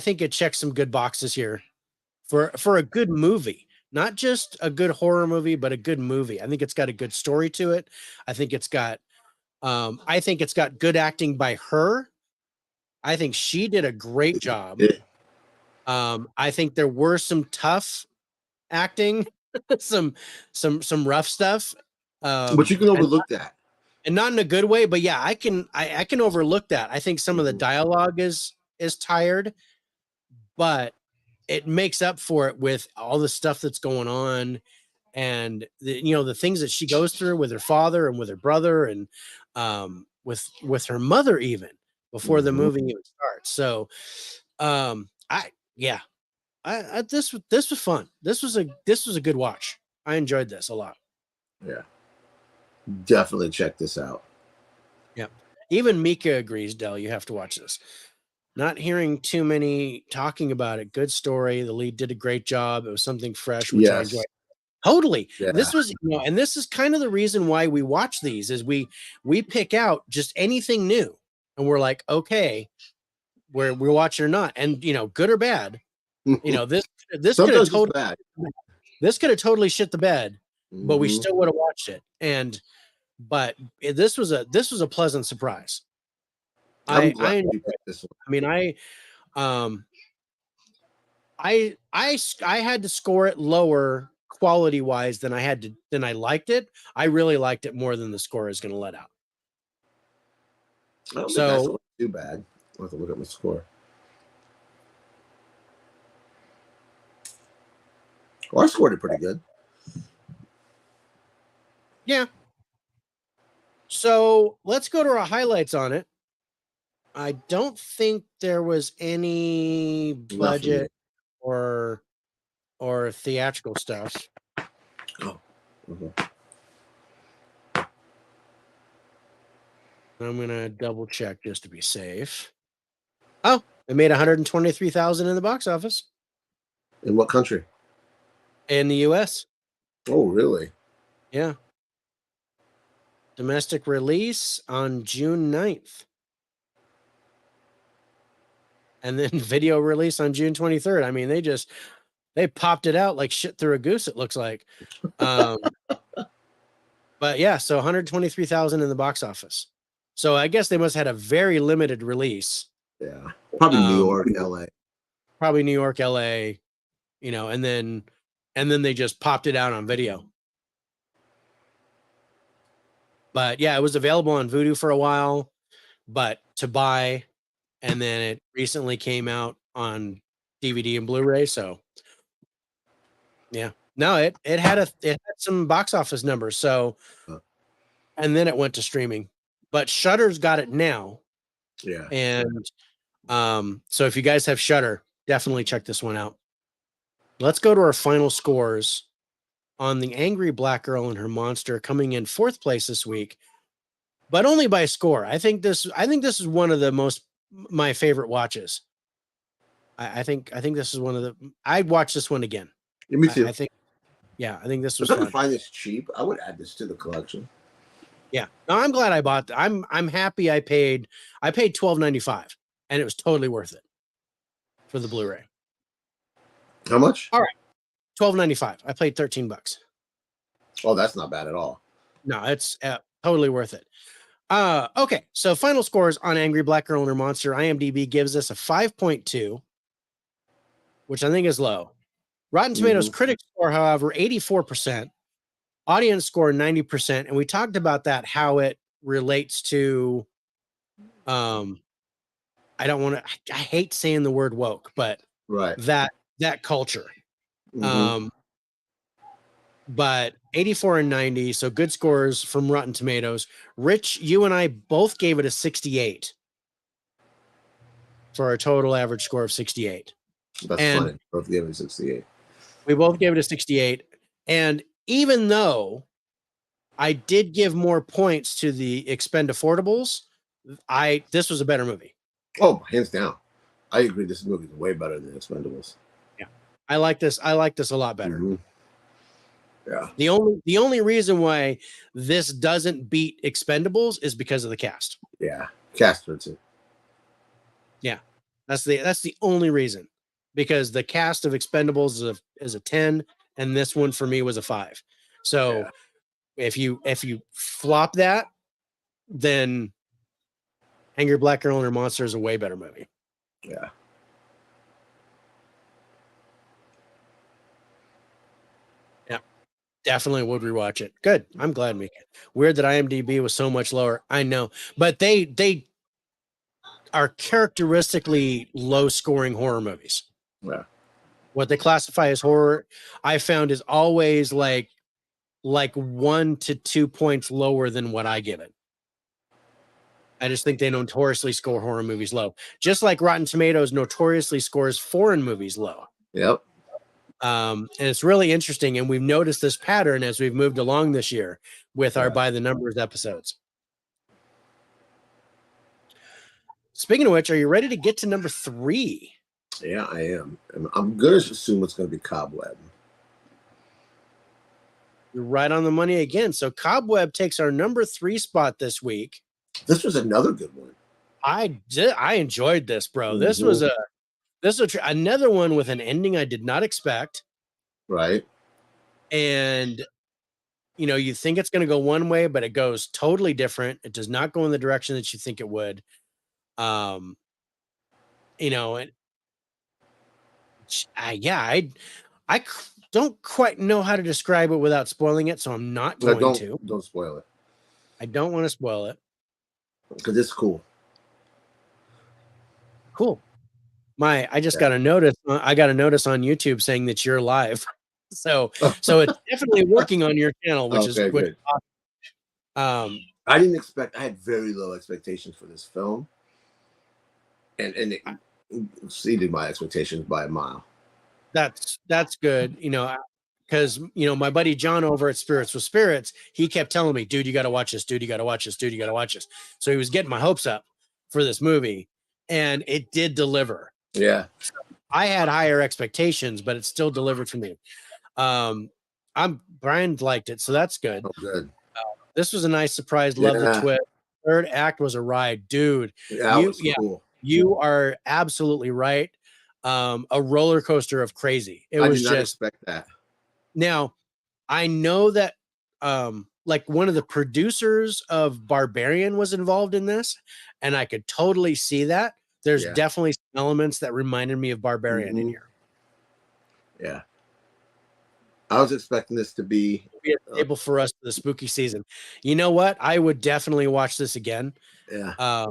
think it checks some good boxes here for a good movie, not just a good horror movie, but a good movie. I think it's got a good story to it. I think it's got good acting by her. I think she did a great job. I think there were some tough acting, some rough stuff. But you can overlook that. And not in a good way, but yeah, I can overlook that. I think some of the dialogue is tired, but it makes up for it with all the stuff that's going on and the things that she goes through with her father and with her brother and with her mother even before the movie even starts. So this was fun. This was a good watch. I enjoyed this a lot. Yeah. Definitely check this out. Yep. Even Mika agrees, Del, you have to watch this. Not hearing too many talking about it. Good story. The lead did a great job. It was something fresh, which I enjoyed. Totally. Yeah. This was, and this is kind of the reason why we watch these is we pick out just anything new and we're like, okay, we're watching or not. And, good or bad, this could have totally, this could have totally shit the bed, but we still would have watched it. But this was a pleasant surprise. I enjoyed this one. I mean, I had to score it lower quality wise than I liked it. I really liked it more than the score is going to let out. I don't think that's not too bad. I'll have to look at my score. Well, I scored it pretty good. Yeah. So let's go to our highlights on it. I don't think there was any budget or theatrical stuff. Oh. I'm gonna double check just to be safe. Oh, it made 123,000 in the box office. In what country? In the U.S. Oh, really? Yeah. Domestic release on June 9th. And then video release on June 23rd. I mean, they popped it out like shit through a goose, it looks like. But yeah, so 123,000 in the box office. So I guess they must have had a very limited release. Yeah. Probably New York, LA. Probably New York, LA, and then they just popped it out on video. But yeah, it was available on Vudu for a while, but to buy, and then it recently came out on DVD and Blu-ray. So yeah, no, it had some box office numbers. So, and then it went to streaming, but Shudder's got it now. Yeah. And so if you guys have Shudder, definitely check this one out. Let's go to our final scores on The Angry Black Girl and Her Monster, coming in 4th place this week, but only by a score. I think this is one of my favorite watches. I think this is one of the. I'd watch this one again. Me too. I think this was. If I could find this cheap, I would add this to the collection. Yeah, no, I'm glad I bought. I'm happy I paid $12.95, and it was totally worth it for the Blu-ray. How much? All right, $12.95. I paid $13. Oh, that's not bad at all. No, it's totally worth it. Okay, so final scores on Angry Black Girl and Her Monster. IMDb gives us a 5.2, which I think is low. Rotten Tomatoes critics score, however, 84%. Audience score 90%, and we talked about that, how it relates to I hate saying the word woke, but right, that culture. But 84 and 90, so good scores from Rotten Tomatoes. Rich, you and I both gave it a 68 for a total average score of 68. That's funny. Both gave it a 68. We both gave it a 68, and even though I did give more points to the Expendafortables, this was a better movie. Oh, hands down. I agree. This movie is way better than Expendables. Yeah. I like this a lot better. Yeah. The only reason why this doesn't beat Expendables is because of the cast. Yeah. Cast for too. Yeah. That's the only reason. Because the cast of Expendables is a 10. And this one for me was a 5. So if you flop that, then Angry Black Girl and Her Monster is a way better movie. Yeah. Yeah. Definitely would rewatch it. Good. I'm glad we can. Weird that IMDb was so much lower. I know. But they are characteristically low scoring horror movies. Yeah. What they classify as horror, I found, is always like 1 to 2 points lower than what I give it. I just think they notoriously score horror movies low. Just like Rotten Tomatoes notoriously scores foreign movies low. Yep. And it's really interesting. And we've noticed this pattern as we've moved along this year with our By the Numbers episodes. Speaking of which, are you ready to get to number 3? Yeah, I am. And I'm going to assume it's going to be Cobweb. You're right on the money again. So Cobweb takes our number 3 spot this week. This was another good one. I enjoyed this, bro. Mm-hmm. This was another one with an ending I did not expect. Right. And you think it's going to go one way, but it goes totally different. It does not go in the direction that you think it would. And I don't quite know how to describe it without spoiling it, so I'm not going to. Don't spoil it. I don't want to spoil it because it's cool. Cool. I just got a notice. I got a notice on YouTube saying that you're live. So it's definitely working on your channel, which is good. Awesome. I didn't expect. I had very low expectations for this film, and it exceeded my expectations by a mile. That's good. Because my buddy John over at Spirits with Spirits, he kept telling me, "Dude, you got to watch this. Dude, you got to watch this. Dude, you got to watch this." So he was getting my hopes up for this movie, and it did deliver. Yeah. So I had higher expectations, but it still delivered for me. Brian liked it, so that's good. Oh, good. This was a nice surprise. Love the twist. Third act was a ride, dude. Yeah, cool. You are absolutely right. A roller coaster of crazy. I did not expect that. Now, I know that like one of the producers of Barbarian was involved in this, and I could totally see that. There's definitely some elements that reminded me of Barbarian in here. Yeah. I was expecting this to be a staple for us for the spooky season. You know what? I would definitely watch this again. Yeah. I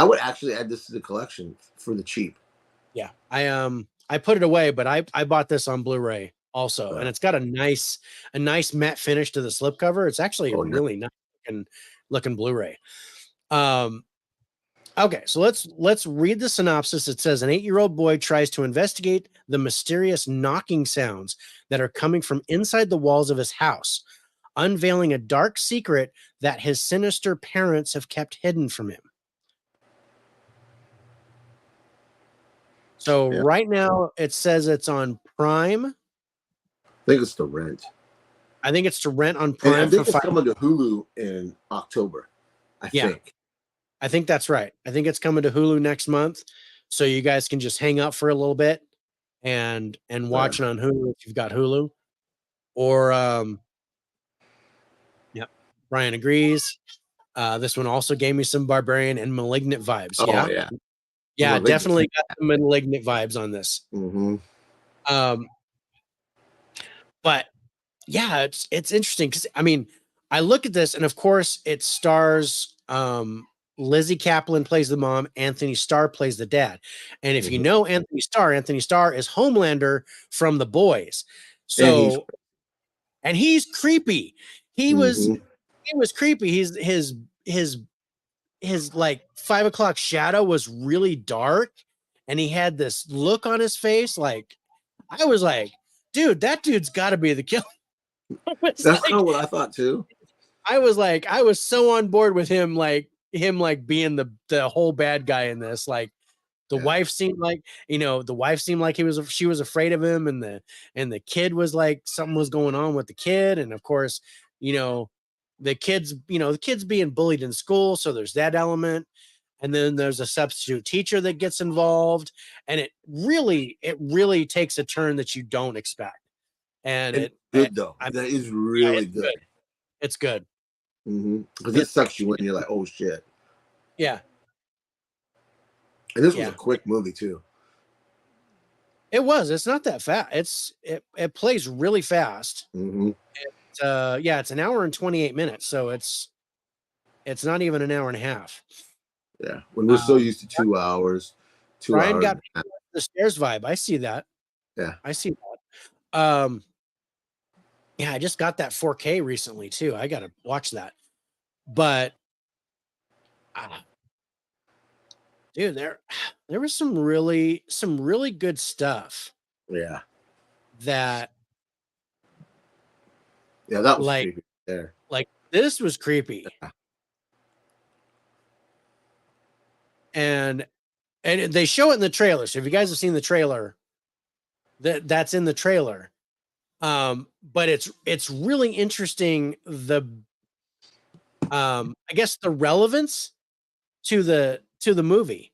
would actually add this to the collection for the cheap. Yeah. I put it away, but I bought this on Blu-ray also, and it's got a nice matte finish to the slipcover. It's actually a really nice looking Blu-ray. Okay, so let's read the synopsis. It says an 8-year-old boy tries to investigate the mysterious knocking sounds that are coming from inside the walls of his house, unveiling a dark secret that his sinister parents have kept hidden from him. So right now it says it's on Prime. I think it's to rent. I think it's to rent on Prime. And I think it's coming to Hulu in October. I think. I think that's right. I think it's coming to Hulu next month, so you guys can just hang out for a little bit and watch it on Hulu if you've got Hulu. Or Brian agrees. This one also gave me some Barbarian and Malignant vibes. Oh, yeah, definitely got some Malignant vibes on this. Mm-hmm. But yeah, it's interesting because I look at this, and of course it stars Lizzie Kaplan plays the mom, Anthony Starr plays the dad. And if you know Anthony Starr is Homelander from The Boys. So and he's creepy. He was creepy. His like 5 o'clock shadow was really dark, and he had this look on his face. Like, I was like, dude, that dude's gotta be the killer. That's kind of what I thought too. I was so on board with him, like being the whole bad guy in this. Like the wife seemed like, she was afraid of him, and the kid was like, something was going on with the kid. And of course, the kids being bullied in school. So there's that element. And then there's a substitute teacher that gets involved, and it really takes a turn that you don't expect. And that is really good. It's good. Because it sucks you in. You're like, oh shit. Yeah. And this was a quick movie too. It was. It's not that fast. It plays really fast. It's an hour and 28 minutes. So it's not even an hour and a half. Yeah. When we're so used to 2 hours. Brian got the stairs vibe. I see that. Yeah. I see that. I just got that 4K recently too. I got to watch that. But dude, there was some really good stuff. Yeah. That was creepy there. Like this was creepy. Yeah. And they show it in the trailer. So if you guys have seen the trailer, that's in the trailer. But it's really interesting. I guess the relevance to the movie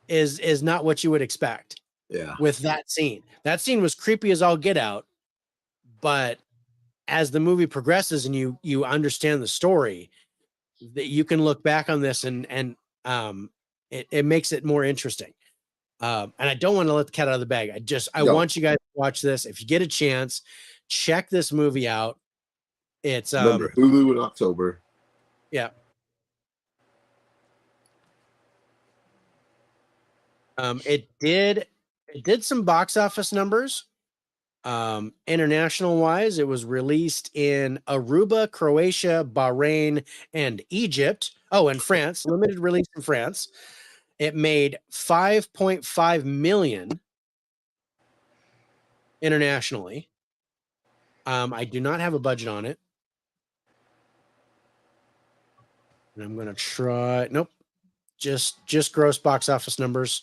is not what you would expect. Yeah. With that scene. That scene was creepy as all get out, but as the movie progresses and you understand the story, that you can look back on this and it makes it more interesting. And I don't want to let the cat out of the bag. I want you guys to watch this. If you get a chance, check this movie out. It's Remember Hulu in October. Yeah. It did some box office numbers. International wise, it was released in Aruba, Croatia, Bahrain, and Egypt. Oh, and France. Limited release in France. It made 5.5 million internationally. I do not have a budget on it. And I'm going to try. Nope. Just gross box office numbers.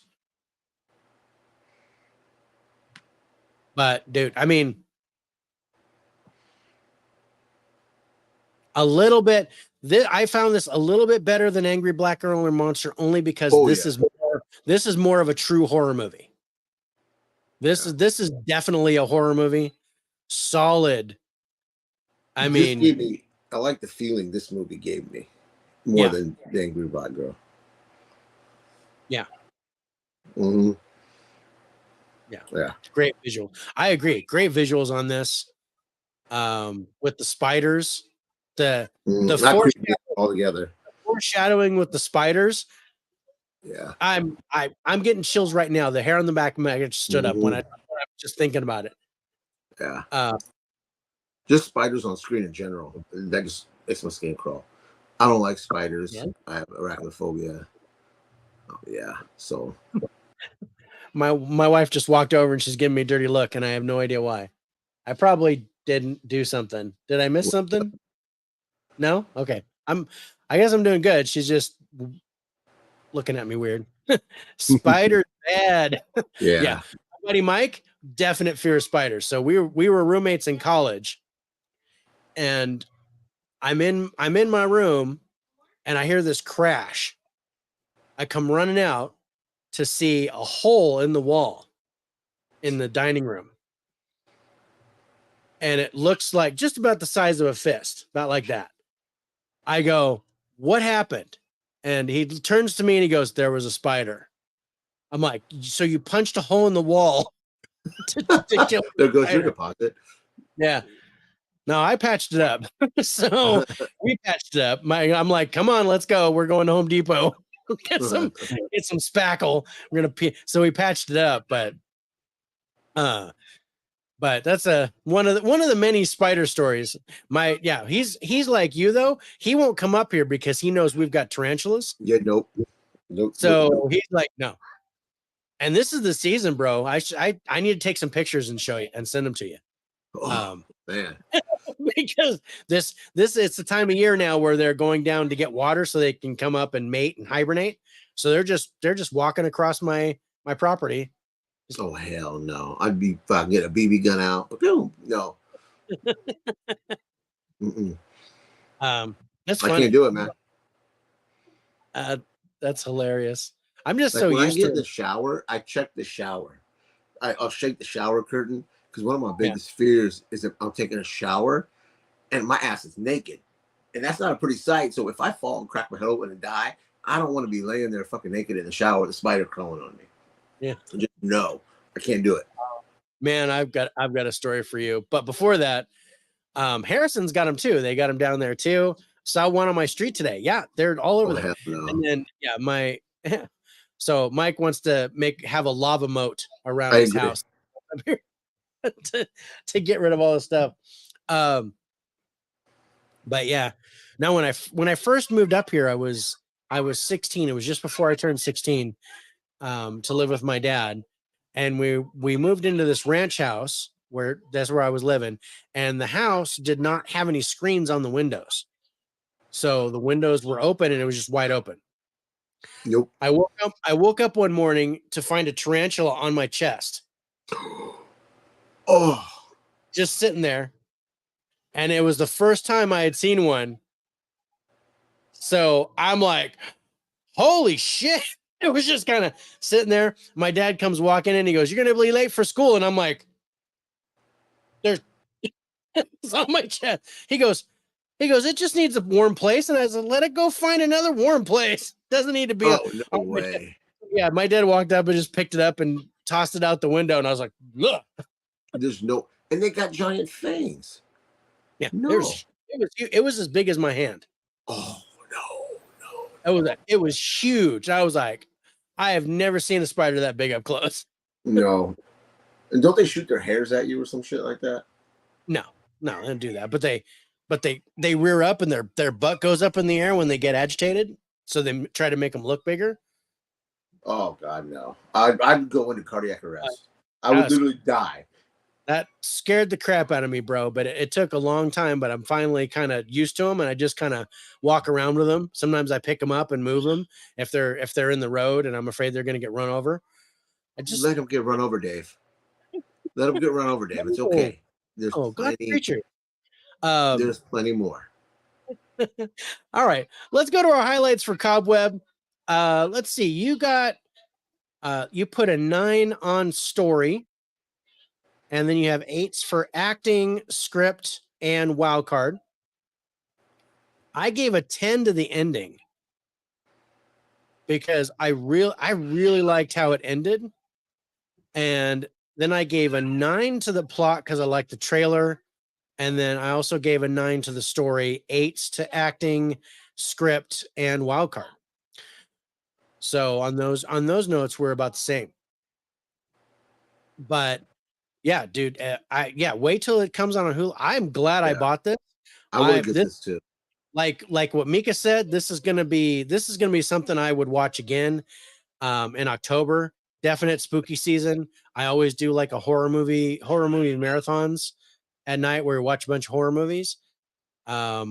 But dude, I mean, a little bit. I found this a little bit better than Angry Black Girl and Monster, only because this is more of a true horror movie. This is definitely a horror movie. Solid. I mean, I like the feeling this movie gave me more than the Angry Black Girl. Yeah. Mm-hmm. Yeah. Great visual. I agree. Great visuals on this. With the spiders, the foreshadowing with the spiders. Yeah. I'm getting chills right now. The hair on the back of my neck stood up when I was just thinking about it. Yeah. Just spiders on screen in general. That just makes my skin crawl. I don't like spiders. Yeah. I have arachnophobia. Yeah. So my wife just walked over and she's giving me a dirty look, and I have no idea why. I probably didn't do something. Did I miss something? No? Okay. I guess I'm doing good. She's just looking at me weird. Spiders bad. Yeah. My buddy Mike, definite fear of spiders. So we were roommates in college, and I'm in my room and I hear this crash. I come running out to see a hole in the wall in the dining room. And it looks like just about the size of a fist, about like that. I go, what happened? And he turns to me and he goes, there was a spider. I'm like, so you punched a hole in the wall to kill there goes your deposit. Yeah. No, I patched it up. So we patched it up. I'm like, come on, let's go. We're going to Home Depot. get some spackle. We're gonna so we patched it up, but that's one of the many spider stories. He's like you though. He won't come up here because he knows we've got tarantulas. Yeah, nope. So he's like, no. And this is the season, bro. I need to take some pictures and show you and send them to you. Man. Because this it's the time of year now where they're going down to get water so they can come up and mate and hibernate. So they're just walking across my property. Oh hell no! I'd be fucking get a BB gun out. Boom. No. That's funny. I can't do it, man. That's hilarious. I'm just like so when used I get to the shower. I check the shower. I'll shake the shower curtain because one of my biggest fears is if I'm taking a shower and my ass is naked, and that's not a pretty sight. So if I fall and crack my head open and die, I don't want to be laying there fucking naked in the shower with a spider crawling on me. Yeah. Just no, I can't do it. Man, I've got a story for you. But before that, Harrison's got them too. They got them down there too. Saw one on my street today. Yeah, they're all over there. No. And then so Mike wants to have a lava moat around his house to get rid of all this stuff. But yeah, now when I first moved up here, I was 16. It was just before I turned 16. To live with my dad, and we moved into this ranch house that's where I was living, and the house did not have any screens on the windows, so the windows were open and it was just wide open. Nope. I woke up one morning to find a tarantula on my chest. Oh, just sitting there. And it was the first time I had seen one. So I'm like, holy shit. It was just kind of sitting there. My dad comes walking in. He goes, "You're going to be late for school." And I'm like, there's it's on my chest. He goes, "It just needs a warm place." And I said, "Let it go find another warm place. Doesn't need to be oh, no way. Yeah, my dad walked up and just picked it up and tossed it out the window. And I was like, look. There's no, and they got giant fangs. Yeah, No. it was as big as my hand. Oh, no. It was huge. I was like, I have never seen a spider that big up close. No. And don't they shoot their hairs at you or some shit like that? No, they don't do that. But they rear up and their butt goes up in the air when they get agitated. So they try to make them look bigger. Oh God, no! I'd go into cardiac arrest. I would literally die. That scared the crap out of me, bro. But it took a long time. But I'm finally kind of used to them, and I just kind of walk around with them. Sometimes I pick them up and move them if they're in the road, and I'm afraid they're going to get run over. I just let them get run over, Dave. Let them get run over, Dave. It's okay. There's God creature. There's plenty more. All right, let's go to our highlights for Cobweb. Let's see. You got you put a 9 on story, and then you have 8s for acting, script, and wild card. I gave a 10 to the ending because I really liked how it ended, and then I gave a 9 to the plot because I liked the trailer. And then I also gave a 9 to the story, 8s to acting, script, and wild card. So on those notes, we're about the same. But yeah, dude, wait till it comes on Hulu. I'm glad I bought this. I want to get this too. Like what Mika said, this is gonna be something I would watch again in October. Definite spooky season. I always do like a horror movie marathons at night where we watch a bunch of horror movies. I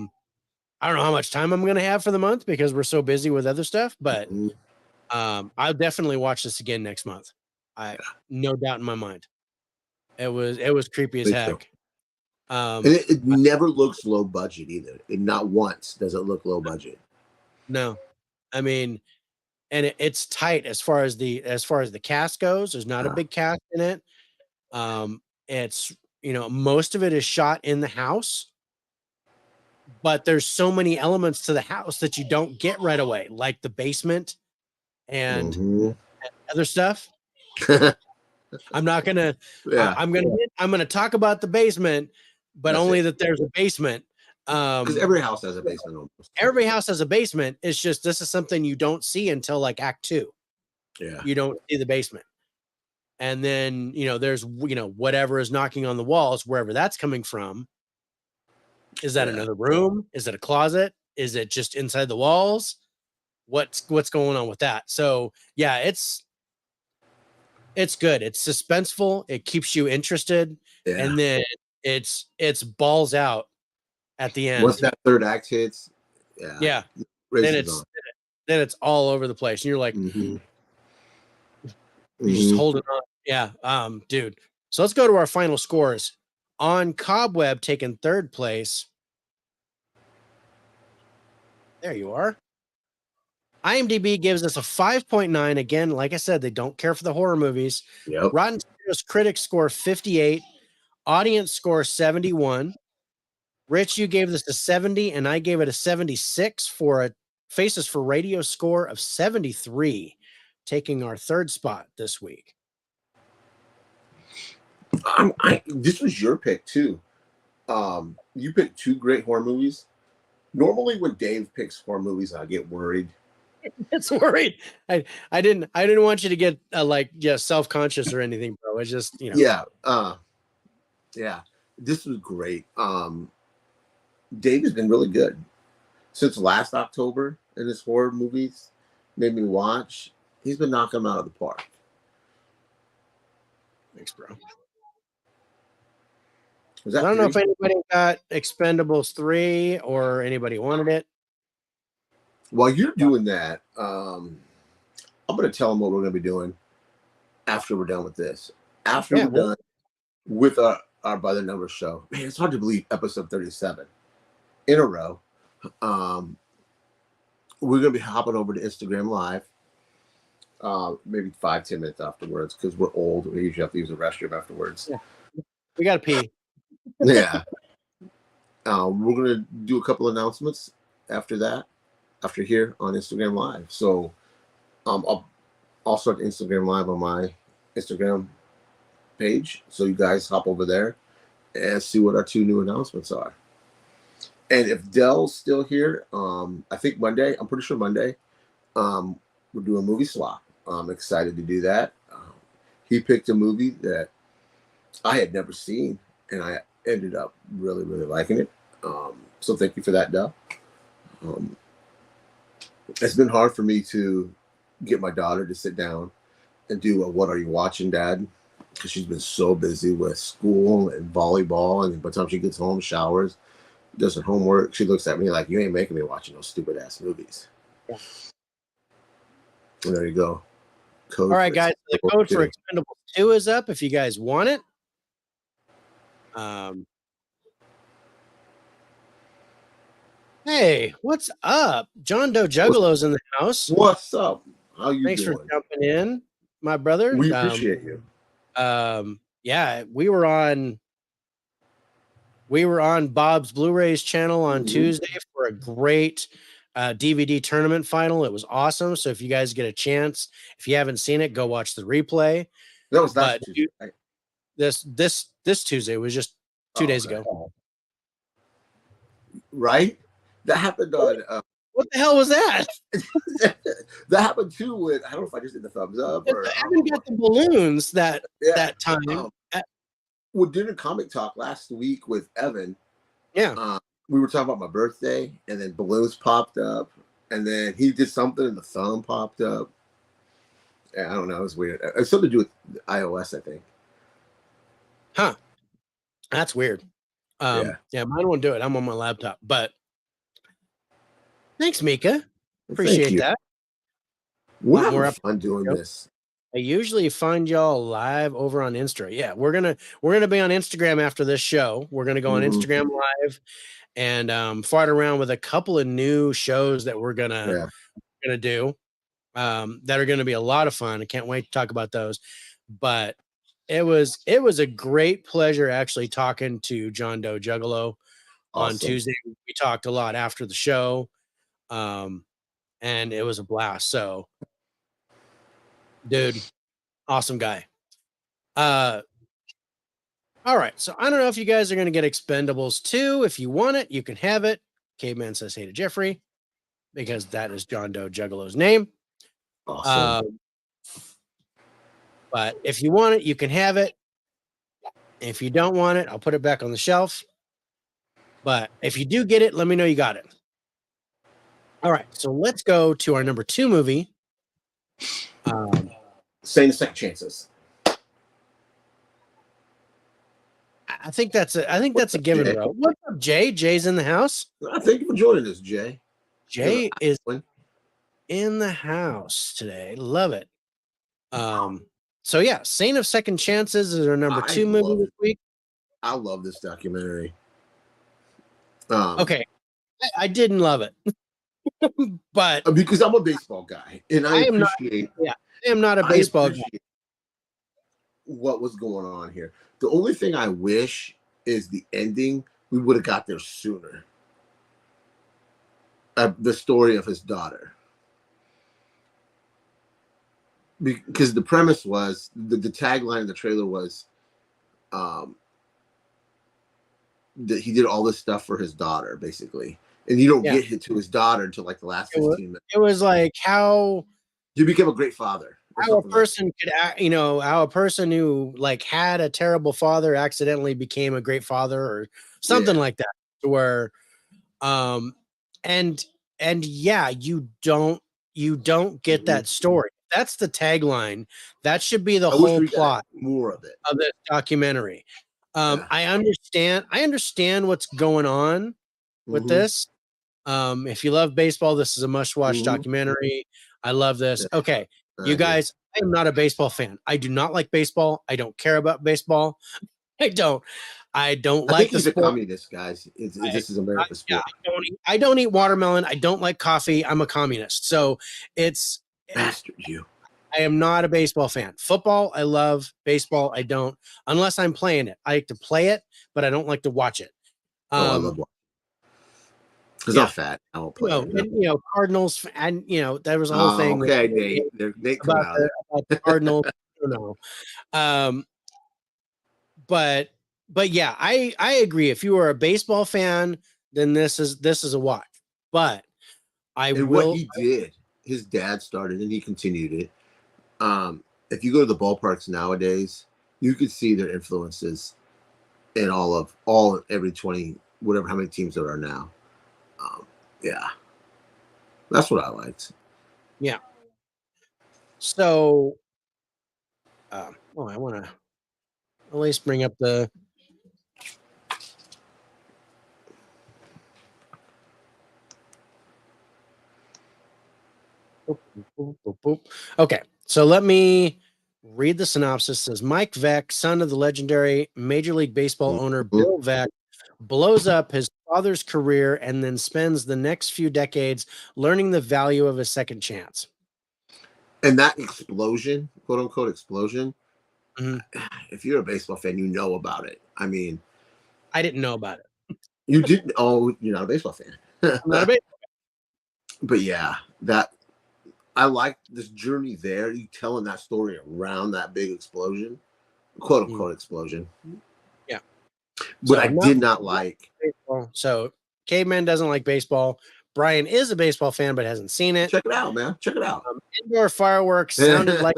don't know how much time I'm going to have for the month because we're so busy with other stuff, but I'll definitely watch this again next month. No doubt in my mind. It was creepy as heck. And it never looks low budget either. Not once does it look low budget. No, I mean, and it's tight as far as the cast goes. There's not a big cast in it. It's most of it is shot in the house, but there's so many elements to the house that you don't get right away, like the basement and other stuff. I'm not gonna. I'm gonna talk about the basement, but only that there's a basement. Because every house has a basement. Almost. Every house has a basement. It's just this is something you don't see until like Act 2. Yeah, you don't see the basement. And then, there's, whatever is knocking on the walls, wherever that's coming from. Is that another room? Is it a closet? Is it just inside the walls? What's going on with that? So yeah, it's good. It's suspenseful. It keeps you interested. Yeah. And then it's balls out at the end. Once that third act hits, then it's all over the place. And you're like, you're just holding on. Yeah. Dude. So let's go to our final scores. On Cobweb, taking 3rd place. There you are. IMDb gives us a 5.9. Again, like I said, they don't care for the horror movies. Yep. Rotten Tomatoes critics score 58. Audience score 71. Rich, you gave this a 70, and I gave it a 76 for a Faces for Radio score of 73, taking our 3rd spot this week. This was your pick too. You picked 2 great horror movies. Normally, when Dave picks horror movies, I get worried. It's worried. I didn't want you to get self-conscious or anything, bro. It's just Yeah. This was great. Dave has been really good since last October in his horror movies. Made me watch. He's been knocking them out of the park. Thanks, bro. I don't know if anybody got Expendables 3 or anybody wanted it. While you're doing that, I'm going to tell them what we're going to be doing after we're done with this. After we're done, with our by the numbers show. Man, it's hard to believe episode 37 in a row. We're gonna be hopping over to Instagram Live. Maybe 5-10 minutes afterwards because we're old. We usually have to use the restroom afterwards. Yeah. We gotta pee. Yeah. We're gonna do a couple announcements after that, after here on Instagram Live. So I'll start Instagram Live on my Instagram page. So you guys hop over there and see what our 2 new announcements are. And if Dell's still here, I think Monday, I'm pretty sure Monday, we're doing a movie swap. I'm excited to do that. He picked a movie that I had never seen, and I ended up really, really liking it. So thank you for that, Dell. It's been hard for me to get my daughter to sit down and do a "What are you watching, Dad?" because she's been so busy with school and volleyball, and by the time she gets home, showers, does her homework, she looks at me like, "You ain't making me watching those stupid ass movies." Yeah. And there you go. All right, guys. The code for Expendables 2 is up if you guys want it. Hey, what's up? John Doe Juggalo's in the house. What's up? How you Thanks doing? for jumping in, my brother. We appreciate you. Yeah, we were on Bob's Blu-rays channel on Tuesday for a great DVD tournament final. It was awesome. So if you guys get a chance, if you haven't seen it, go watch the replay. That was last Tuesday. This Tuesday was just 2 days ago. Right? That happened on. What the hell was that? That happened too with. I don't know if I just did the thumbs up or. I haven't got the balloons that time. We did a comic talk last week with Evan. Yeah. We were talking about my birthday, and then balloons popped up, and then he did something, and the thumb popped up. Yeah, I don't know. It was weird. It's something to do with iOS, I think. Huh. That's weird. Yeah, mine won't do it. I'm on my laptop, but thanks, Mika. Appreciate that. We're having fun doing this. I usually find y'all live over on Insta. Yeah, we're gonna be on Instagram after this show. We're gonna go on Instagram Live and fart around with a couple of new shows that we're gonna do that are gonna be a lot of fun. I can't wait to talk about those. But it was a great pleasure actually talking to John Doe Juggalo on Tuesday. We talked a lot after the show, and it was a blast. So, dude, awesome guy. All right, so I don't know if you guys are going to get Expendables 2. If you want it, you can have it. Caveman says hey to Jeffrey because that is John Doe Juggalo's name. Awesome. But if you want it, you can have it. If you don't want it, I'll put it back on the shelf. But if you do get it, let me know you got it. All right, so let's go to our number 2 movie. Saying Second Chances. I think that's a given, bro. What's up, Jay? Jay's in the house. Thank you for joining us, Jay. Jay is in the house today. Love it. So yeah, Saint of Second Chances is our number 2 movie this week. I love this documentary. Okay, I didn't love it, but because I'm a baseball guy and I appreciate. I am not a baseball guy. What was going on here? The only thing I wish is the ending. We would have got there sooner. The story of his daughter. Because the premise was the tagline of the trailer was that he did all this stuff for his daughter, basically, and you don't get to his daughter until like the last 15 minutes. It was like how you become a great father. How a person could, how a person who like had a terrible father accidentally became a great father, or something like that. Where, and yeah, you don't get that story. That's the tagline. That should be the whole plot. More of it of this documentary. I understand what's going on with this. If you love baseball, this is a must-watch documentary. I love this. Okay, you guys, I am not a baseball fan. I do not like baseball. I don't care about baseball. I don't. I don't I like think the he's a sport. communist, guys. This is America's sport. I don't eat watermelon. I don't like coffee. I'm a communist. So it's Bastard, you. I am not a baseball fan. Football, I love. Baseball, I don't. Unless I'm playing it. I like to play it, but I don't like to watch it. I love watching. Because I'm fat. I won't play it. And Cardinals, and there was a whole thing. Okay, Nate, come about out. about the Cardinals. I don't know. But yeah, I agree. If you are a baseball fan, then this is a watch. But what he did, his dad started and he continued it. If you go to the ballparks nowadays, you could see their influences in every 20, whatever, how many teams there are now. Yeah. That's what I liked. Yeah. So, I want to at least bring up the. Okay, so let me read the synopsis. It says Mike Veeck, son of the legendary Major League Baseball owner Bill Veeck, blows up his father's career and then spends the next few decades learning the value of a second chance. And that explosion, quote unquote explosion, if you're a baseball fan, you know about it. I mean, I didn't know about it. You didn't? Oh, you're not a baseball fan. I'm not a baseball fan. But yeah, I like this journey there. You telling that story around that big explosion, quote unquote explosion. Yeah. But I did not like baseball. So Caveman doesn't like baseball. Brian is a baseball fan, but hasn't seen it. Check it out, man. Check it out. Indoor fireworks sounded like.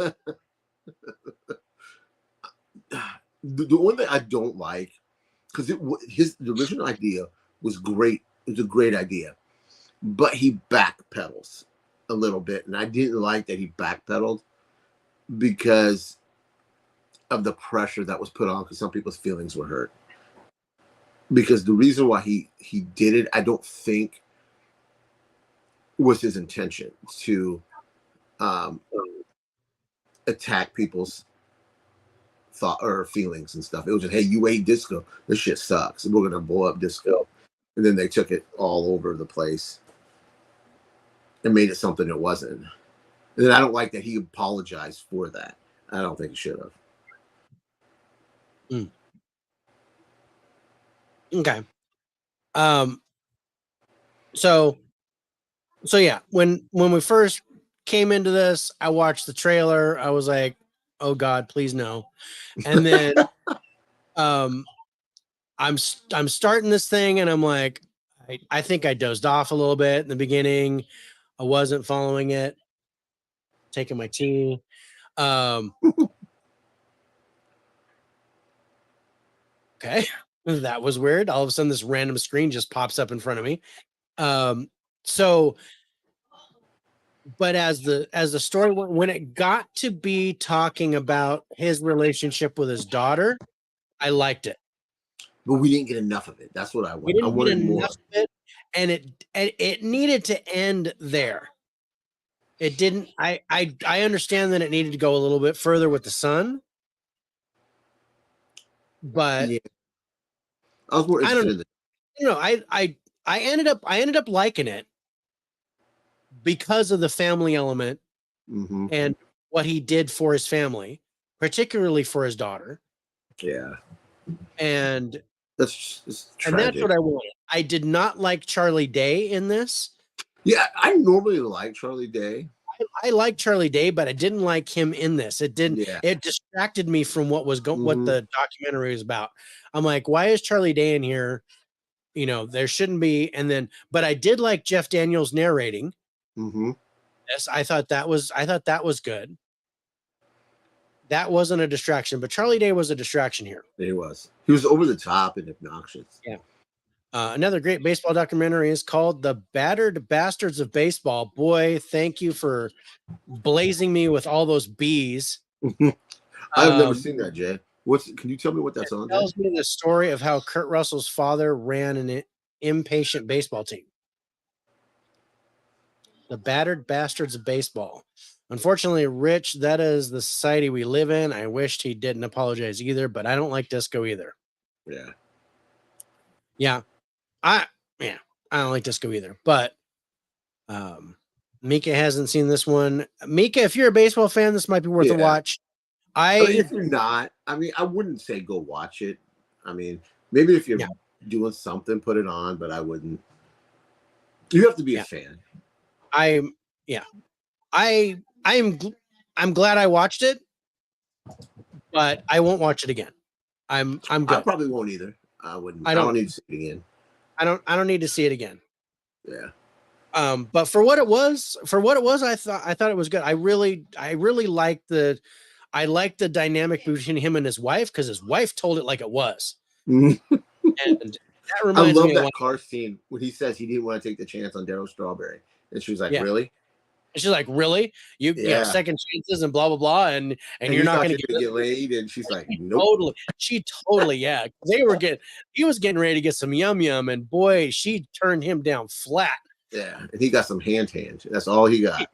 The one thing I don't like, because the original idea was great. It was a great idea, but he backpedals a little bit, and I didn't like that he backpedaled because of the pressure that was put on, because some people's feelings were hurt. Because the reason why he did it, I don't think was his intention to attack people's thought or feelings and stuff. It was just, hey, you hate disco. This shit sucks. We're gonna blow up disco. And then they took it all over the place and made it something it wasn't. And then I don't like that he apologized for that. I don't think he should have. Okay. So yeah, when we first came into this, I watched the trailer. I was like, oh God, please no. And then I'm starting this thing and I'm like, I think I dozed off a little bit in the beginning. I wasn't following it, taking my tea. Okay. That was weird. All of a sudden this random screen just pops up in front of me. But as the story went, when it got to be talking about his relationship with his daughter, I liked it. But we didn't get enough of it. That's what I wanted. I wanted more. Of it, and it needed to end there. It didn't. I understand that it needed to go a little bit further with the son, but yeah. I was more interested in it. I ended up liking it because of the family element and what he did for his family, particularly for his daughter. Yeah. And that's what I wanted. I did not like Charlie Day in this. Yeah, I normally like Charlie Day. I like Charlie Day, but I didn't like him in this. It didn't. Yeah. It distracted me from what was what the documentary was about. I'm like, why is Charlie Day in here? There shouldn't be. And then, but I did like Jeff Daniels narrating. Yes, I thought that was good. That wasn't a distraction, but Charlie Day was a distraction here. He was over the top and obnoxious. Yeah. Another great baseball documentary is called The Battered Bastards of Baseball. Boy, thank you for blazing me with all those B's. I've never seen that, Jay. Can you tell me what that's on? It tells me the story of how Kurt Russell's father ran an impatient baseball team. The Battered Bastards of Baseball. Unfortunately, Rich, that is the society we live in. I wished he didn't apologize either, but I don't like disco either. Yeah. Yeah. I don't like disco either. But Mika hasn't seen this one. Mika, if you're a baseball fan, this might be worth a watch. I mean, if you're not, I mean, I wouldn't say go watch it. I mean, maybe if you're doing something, put it on, but I wouldn't. You have to be a fan. I'm glad I watched it, but I won't watch it again. I'm good. I probably won't either. I wouldn't. I don't need to see it again. I don't need to see it again. Yeah. But for what it was, I thought it was good. I really liked the dynamic between him and his wife, because his wife told it like it was. And that reminds me of that car scene when he says he didn't want to take the chance on Darryl Strawberry, and she was like, "Really?" And she's like, "Really? You second chances and blah blah blah, and you're not going to get laid?" And she's like, "Nope." She totally, yeah. He was getting ready to get some yum yum, and boy, she turned him down flat. Yeah, and he got some hand. That's all he got.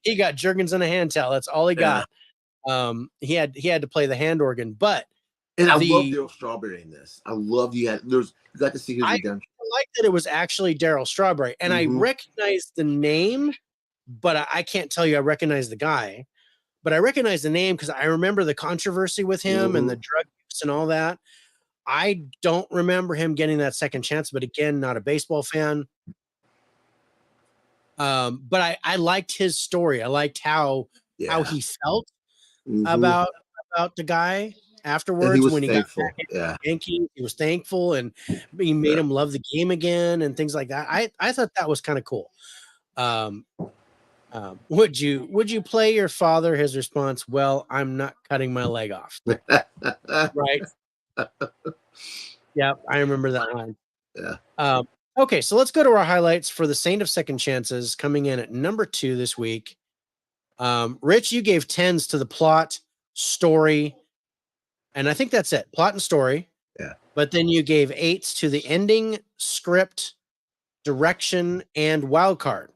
He got Jergens and a hand towel. That's all he got. He had to play the hand organ, but I love Darryl Strawberry in this. I love you got to see his redemption. I like that it was actually Darryl Strawberry, and I recognized the name, but I can't tell you I recognize the guy. But I recognize the name because I remember the controversy with him and the drug use and all that. I don't remember him getting that second chance, but again, not a baseball fan. But I liked his story. I liked how he felt about the guy afterwards when he thankful. Got back Yankee. He was thankful, and he made him love the game again and things like that. I thought that was kind of cool. Would you play your father? His response, "Well, I'm not cutting my leg off." Right. Yeah, I remember that line. Yeah. Okay, so let's go to our highlights for The Saint of Second Chances, coming in at number 2 this week. Rich, you gave 10s to the plot, story, and I think that's it. Plot and story. Yeah. But then you gave 8s to the ending, script, direction, and wild card.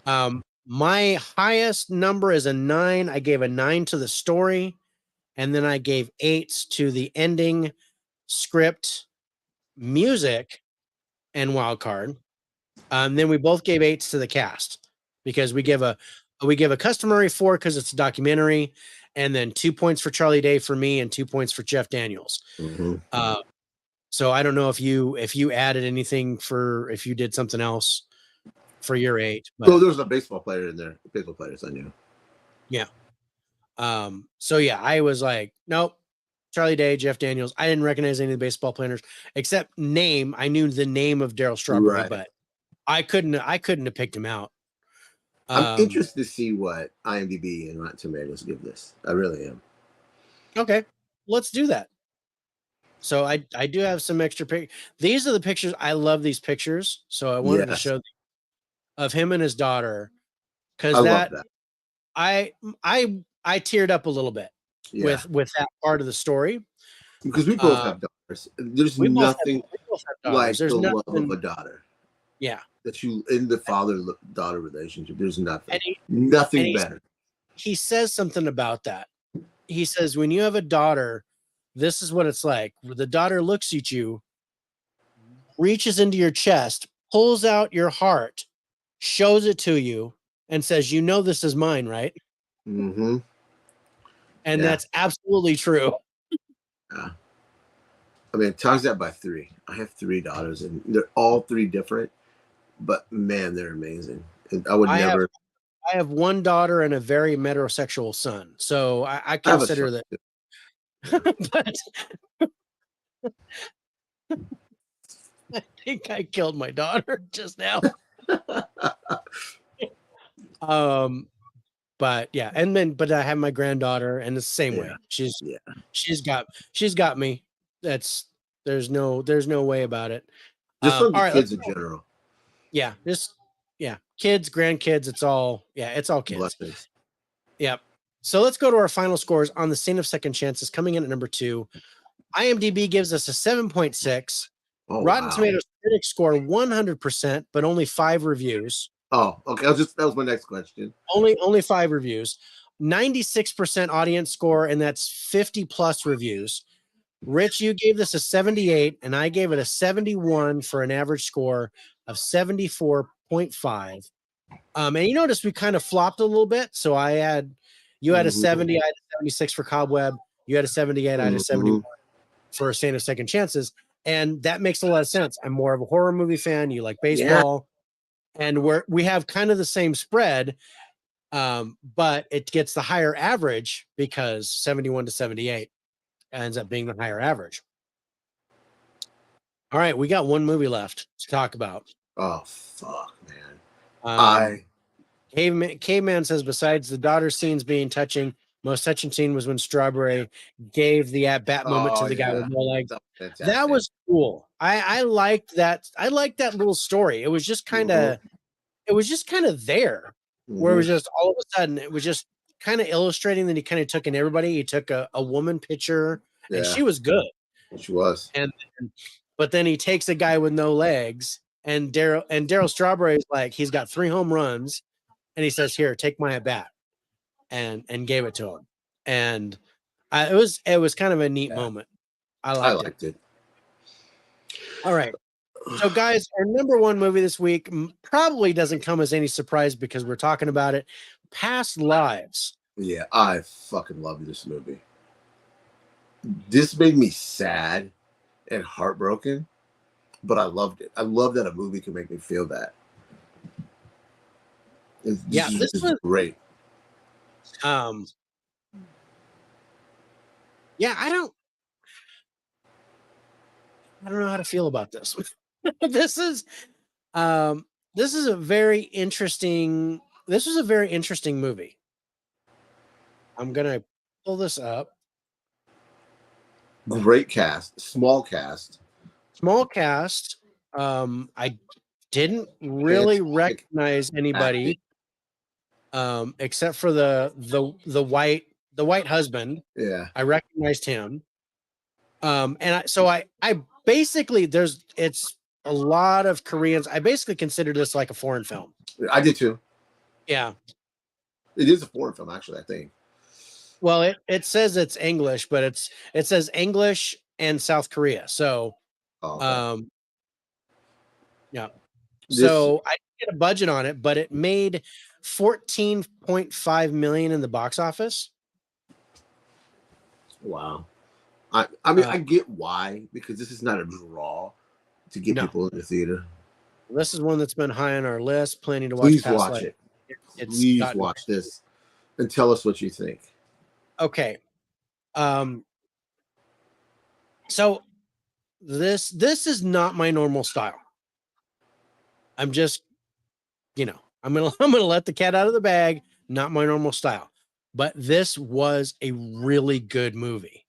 My highest number is a 9. I gave a 9 to the story, and then I gave 8s to the ending, script, music, and wild card. Then we both gave 8s to the cast, because we give a customary 4 because it's a documentary, and then 2 points for Charlie Day for me and 2 points for Jeff Daniels. So I don't know if you added anything if you did something else for your 8. But there was a baseball player in there. Baseball players I knew. Yeah. So yeah, I was like, nope. Charlie Day, Jeff Daniels. I didn't recognize any of the baseball players except name. I knew the name of Darryl Strawberry, but I couldn't have picked him out. I'm interested to see what IMDb and Rotten Tomatoes give this. I really am. Okay, let's do that. So I do have some extra pictures. These are the pictures. I love these pictures. So I wanted to show them of him and his daughter, because love that. I teared up a little bit with that part of the story, because we both have daughters. There's nothing like the love of a daughter. Yeah, that you in the father-daughter relationship. There's nothing better. He says something about that. He says, when you have a daughter, this is what it's like. The daughter looks at you, reaches into your chest, pulls out your heart, shows it to you, and says, "You know this is mine, right?" Mm-hmm. And that's absolutely true. Yeah. I mean, times that by 3. I have 3 daughters, and they're all 3 different, but man, they're amazing. And I have 1 daughter and a very metrosexual son, so I consider that. But I think I killed my daughter just now. But yeah, but I have my granddaughter, and it's the same way. She's got me. There's no way about it. Just from the kids in general. Yeah, kids, grandkids, it's all kids. Blessings. Yep. So let's go to our final scores on The Saint of Second Chances, coming in at number 2. IMDb gives us a 7.6. Rotten Tomatoes critics score 100%, but only 5 reviews. Oh, okay. That was my next question. Only 5 reviews. 96% audience score, and that's 50 plus reviews. Rich, you gave this a 78, and I gave it a 71 for an average score of 74.5. And you notice we kind of flopped a little bit. So you had a 70, I had a 76 for Cobweb. You had a 78, I had a 71 for A Saint of Second Chances. And that makes a lot of sense. I'm more of a horror movie fan. You like baseball. Yeah. And we have kind of the same spread, but it gets the higher average because 71 to 78 ends up being the higher average. All right, we got one movie left to talk about. Oh, fuck, man. Caveman says, besides the daughter scenes being touching, most touching scene was when Strawberry gave the at-bat moment to the guy with no legs. That was cool. I liked that. I liked that little story. It was just kind of, there, where it was just all of a sudden, it was just kind of illustrating that he kind of took in everybody. He took a woman pitcher, and she was good. She was. But then he takes a guy with no legs, and Darryl Strawberry is like, he's got 3 home runs, and he says, "Here, take my at bat," and gave it to him. And it was kind of a neat moment. I liked it. All right. So, guys, our number 1 movie this week probably doesn't come as any surprise because we're talking about it. Past Lives. Yeah, I fucking love this movie. This made me sad and heartbroken, but I loved it. I love that a movie can make me feel that. This was great. Yeah, I don't know how to feel about this. This is a very interesting movie. I'm gonna pull this up. Great cast, small cast. I didn't really recognize anybody except for the white husband. Yeah, I recognized him. I basically, it's a lot of Koreans. I basically consider this like a foreign film. I did too. Yeah. It is a foreign film, actually, I think. Well, it says it's English, but it says English and South Korea. So, yeah. So I didn't get a budget on it, but it made 14.5 million in the box office. Wow. I mean, I get why, because this is not a draw to get people in the theater. This is one that's been high on our list. Planning to watch. Please watch it. Please watch this and tell us what you think. Okay. So this is not my normal style. I'm just, I'm gonna let the cat out of the bag. Not my normal style, but this was a really good movie.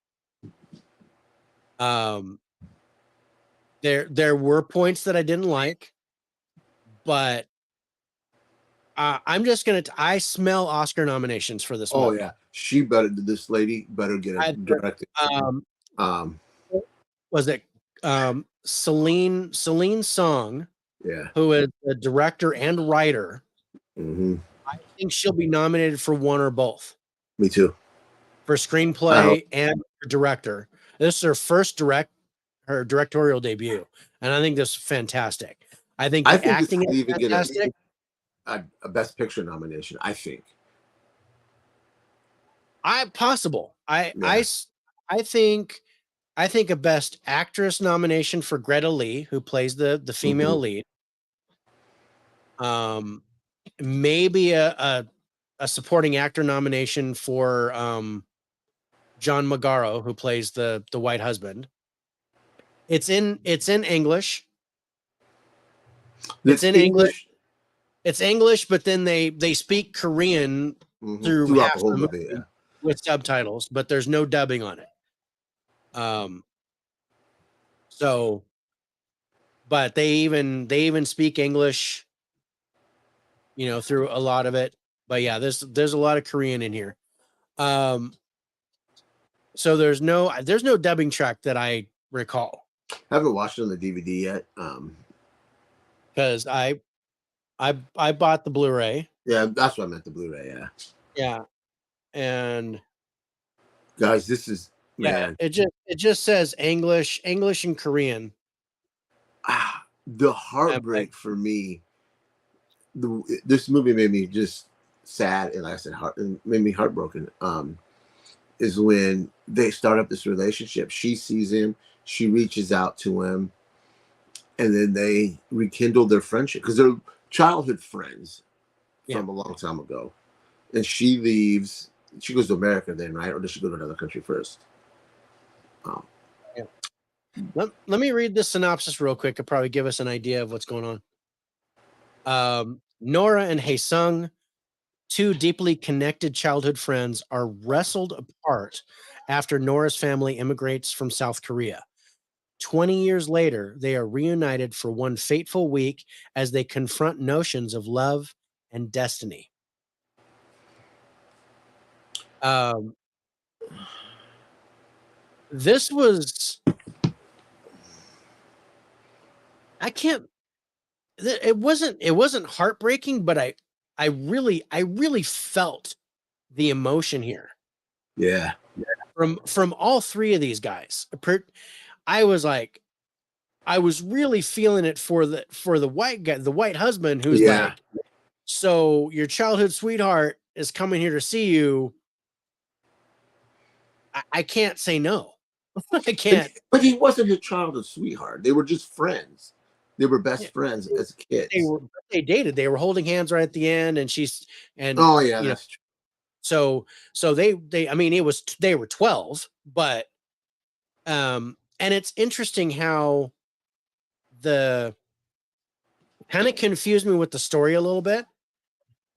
There were points that I didn't like, but I'm just I smell Oscar nominations for this movie. Oh yeah, this lady better get it directed. Was it Celine Song? Yeah, who is the director and writer. Mm-hmm. I think she'll be nominated for one or both. Me too. For screenplay and for director. This is her first her directorial debut, and I think this is fantastic. I think the acting is fantastic. A Best Picture nomination, I think. Possible. I think a Best Actress nomination for Greta Lee, who plays the female lead. Maybe a supporting actor nomination for John Magaro, who plays the white husband. It's in English. It's in English. It's English, but then they speak Korean through half the movie with subtitles, but there's no dubbing on it. But they even speak English, through a lot of it. But yeah, there's a lot of Korean in here. So there's no dubbing track that I recall. I haven't watched it on the DVD yet. Because I I bought the Blu-ray. Yeah, that's what I meant, the Blu-ray. Yeah. Yeah, and Guys, this is, man. it just says English and Korean. The heartbreak for me. This movie made me just sad, and like I said, it made me heartbroken. Is when they start up this relationship. She sees him, she reaches out to him, and then they rekindle their friendship because they're childhood friends from a long time ago. And she leaves. She goes to America then, right? Or does she go to another country first? Let me read the synopsis real quick. It'll probably give us an idea of what's going on. Nora and Hae-sung, two deeply connected childhood friends, are wrestled apart after Nora's family immigrates from South Korea. 20 years later, they are reunited for one fateful week as they confront notions of love and destiny. This was, it wasn't heartbreaking, but I really felt the emotion here. Yeah. From all three of these guys. I was really feeling it for the white guy, the white husband, who's like, so your childhood sweetheart is coming here to see you. I can't say no. I can't. But he wasn't his childhood sweetheart. They were just friends. They were best friends as kids. They dated. They were holding hands right at the end, and oh yeah, that's true. So they I mean, they were 12, but and it's interesting how the kind of confused me with the story a little bit,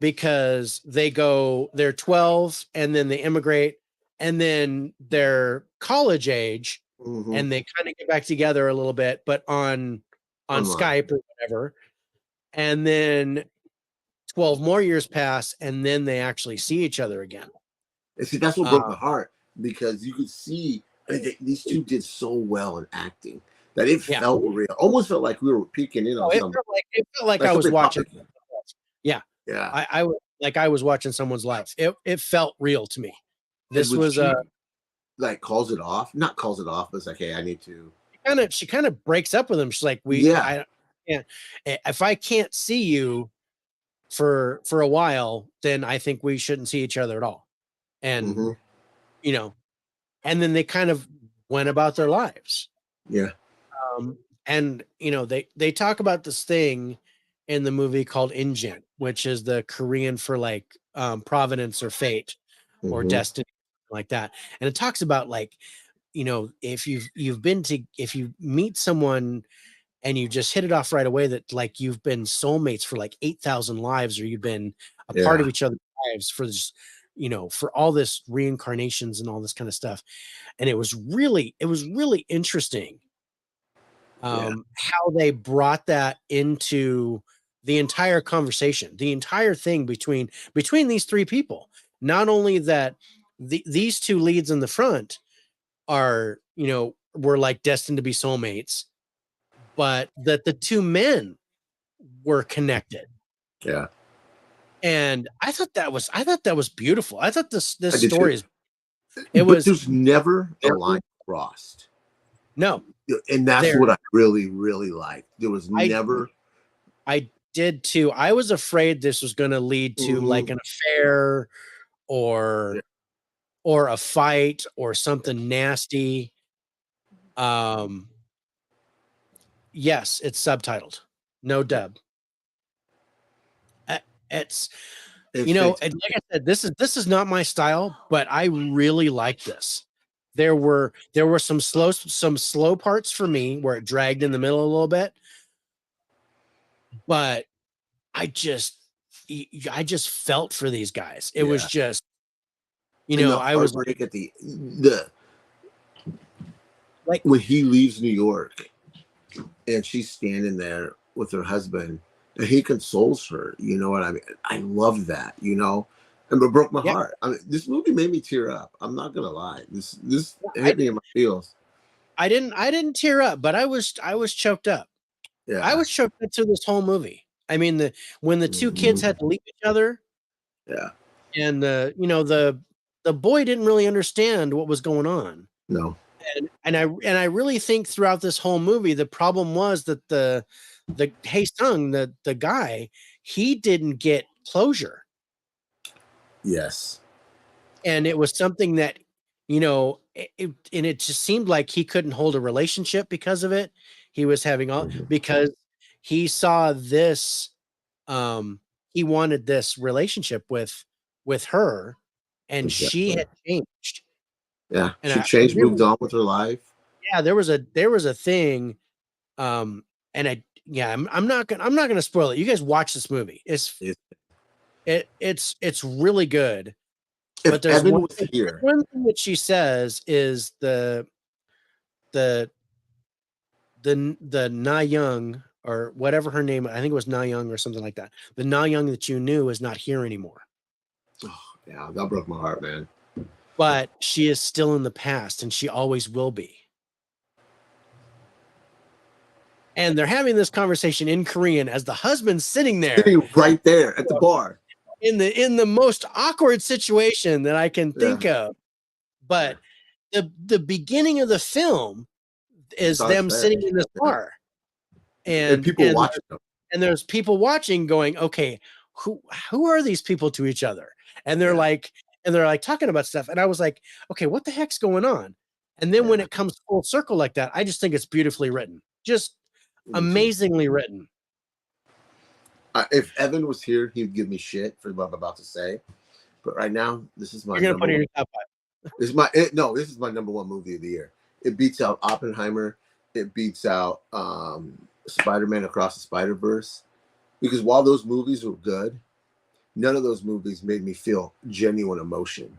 because they're 12 and then they immigrate and then they're college age, and they kind of get back together a little bit, but on Skype or whatever. And then 12 more years pass, and then they actually see each other again. And see, that's what broke my heart, because you could see these two did so well in acting that it felt real. Almost felt like we were peeking in on something. It felt like I was watching. Yeah. I was watching someone's life. It felt real to me. This was like calls it off. Not calls it off, but it's like, hey, I need to. She kind of breaks up with him. She's like, if I can't see you for a while, then I think we shouldn't see each other at all. And and then they kind of went about their lives. Yeah. And they talk about this thing in the movie called Injin, which is the Korean for like providence or fate or destiny, like that. And it talks about, like, if you meet someone and you just hit it off right away, that like you've been soulmates for like 8,000 lives, or you've been a part of each other's lives for this, for all this reincarnations and all this kind of stuff. And it was really interesting how they brought that into the entire conversation, the entire thing between these three people. Not only that these two leads in the front are, were like destined to be soulmates, but that the two men were connected. Yeah. And I thought that was beautiful. I thought this story there's never a line crossed. No. And that's what I really, really liked. There was never. I did too. I was afraid this was going to lead to like an affair or a fight or something nasty. Yes, it's subtitled. No dub. It's like I said, this is not my style, but I really like this. There were some slow parts for me where it dragged in the middle a little bit, but I just felt for these guys. It was just, I was like at the like when he leaves New York and she's standing there with her husband and he consoles her. You know what I mean? I love that, and it broke my heart. I mean, this movie made me tear up. I'm not gonna lie. This hit me in my feels. I didn't tear up, but I was choked up. Yeah. I was choked up through this whole movie. I mean, when the two kids had to leave each other, Yeah. and the boy didn't really understand what was going on. No. And I really think throughout this whole movie, the problem was that the Hae-sung, the guy, he didn't get closure. Yes. And it was something that, and it just seemed like he couldn't hold a relationship because of it. He was having because he saw this, he wanted this relationship with her, and she had changed. Yeah, And she changed, moved on with her life. Yeah, there was a thing, and I'm not gonna spoil it. You guys watch this movie. It's really good. But there's Evan was here, one thing that she says is the Na Young, or whatever her name, I think it was Na Young or something like that. The Na Young that you knew is not here anymore. Oh, yeah, that broke my heart, man. But she is still in the past, and she always will be. And they're having this conversation in Korean as the husband's sitting right there at the bar, in the most awkward situation that I can think of. But the beginning of the film is them sitting in this bar, and people watching them. And there's people watching, going, okay, who are these people to each other? And they're like talking about stuff. And I was like, okay, what the heck's going on? And then when it comes full circle like that, I just think it's beautifully written, just amazingly written. If Evan was here, he'd give me shit for what I'm about to say. But right now, this is my. You're gonna put it in your top 5. This is my number 1 movie of the year. It beats out Oppenheimer. It beats out Spider-Man Across the Spider-Verse. Because while those movies were good, none of those movies made me feel genuine emotion.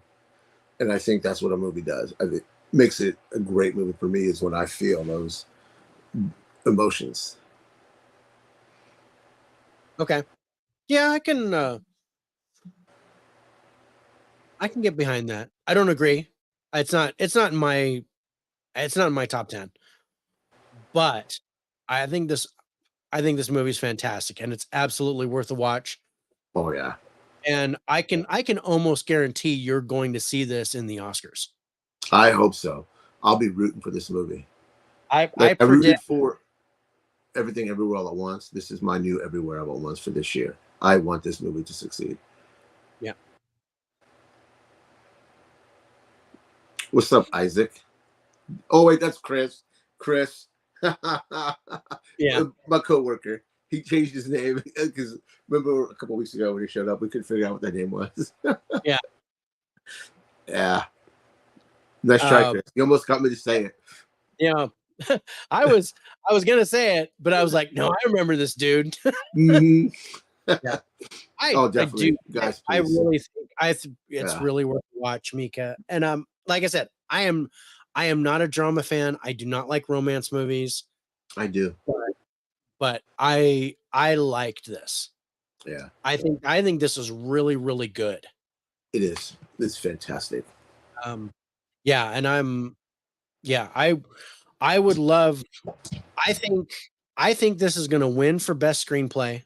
And I think that's what a movie does. It makes it a great movie for me, is when I feel those emotions. Okay. Yeah, I can get behind that. I don't agree. It's not in my top 10. But I think this movie's fantastic, and it's absolutely worth a watch. Oh yeah. And I can almost guarantee you're going to see this in the Oscars. I hope so. I'll be rooting for this movie. I rooted for Everything Everywhere All at Once. This is my new Everywhere All at Once for this year. I want this movie to succeed. Yeah. What's up, Isaac? Oh wait, that's Chris. Yeah. My coworker. He changed his name because remember a couple weeks ago when he showed up, we couldn't figure out what that name was. Yeah. Yeah. Nice try, Chris. You almost got me to say it. Yeah. I was gonna say it, but I was like, no, I remember this dude. Mm-hmm. Yeah. Definitely. Guys, I really think it's really worth a watch, Mika. And like I said, I am not a drama fan. I do not like romance movies. I do. But I liked this. Yeah. I think this is really, really good. It is. It's fantastic. Yeah, and I would love. I think this is going to win for best screenplay.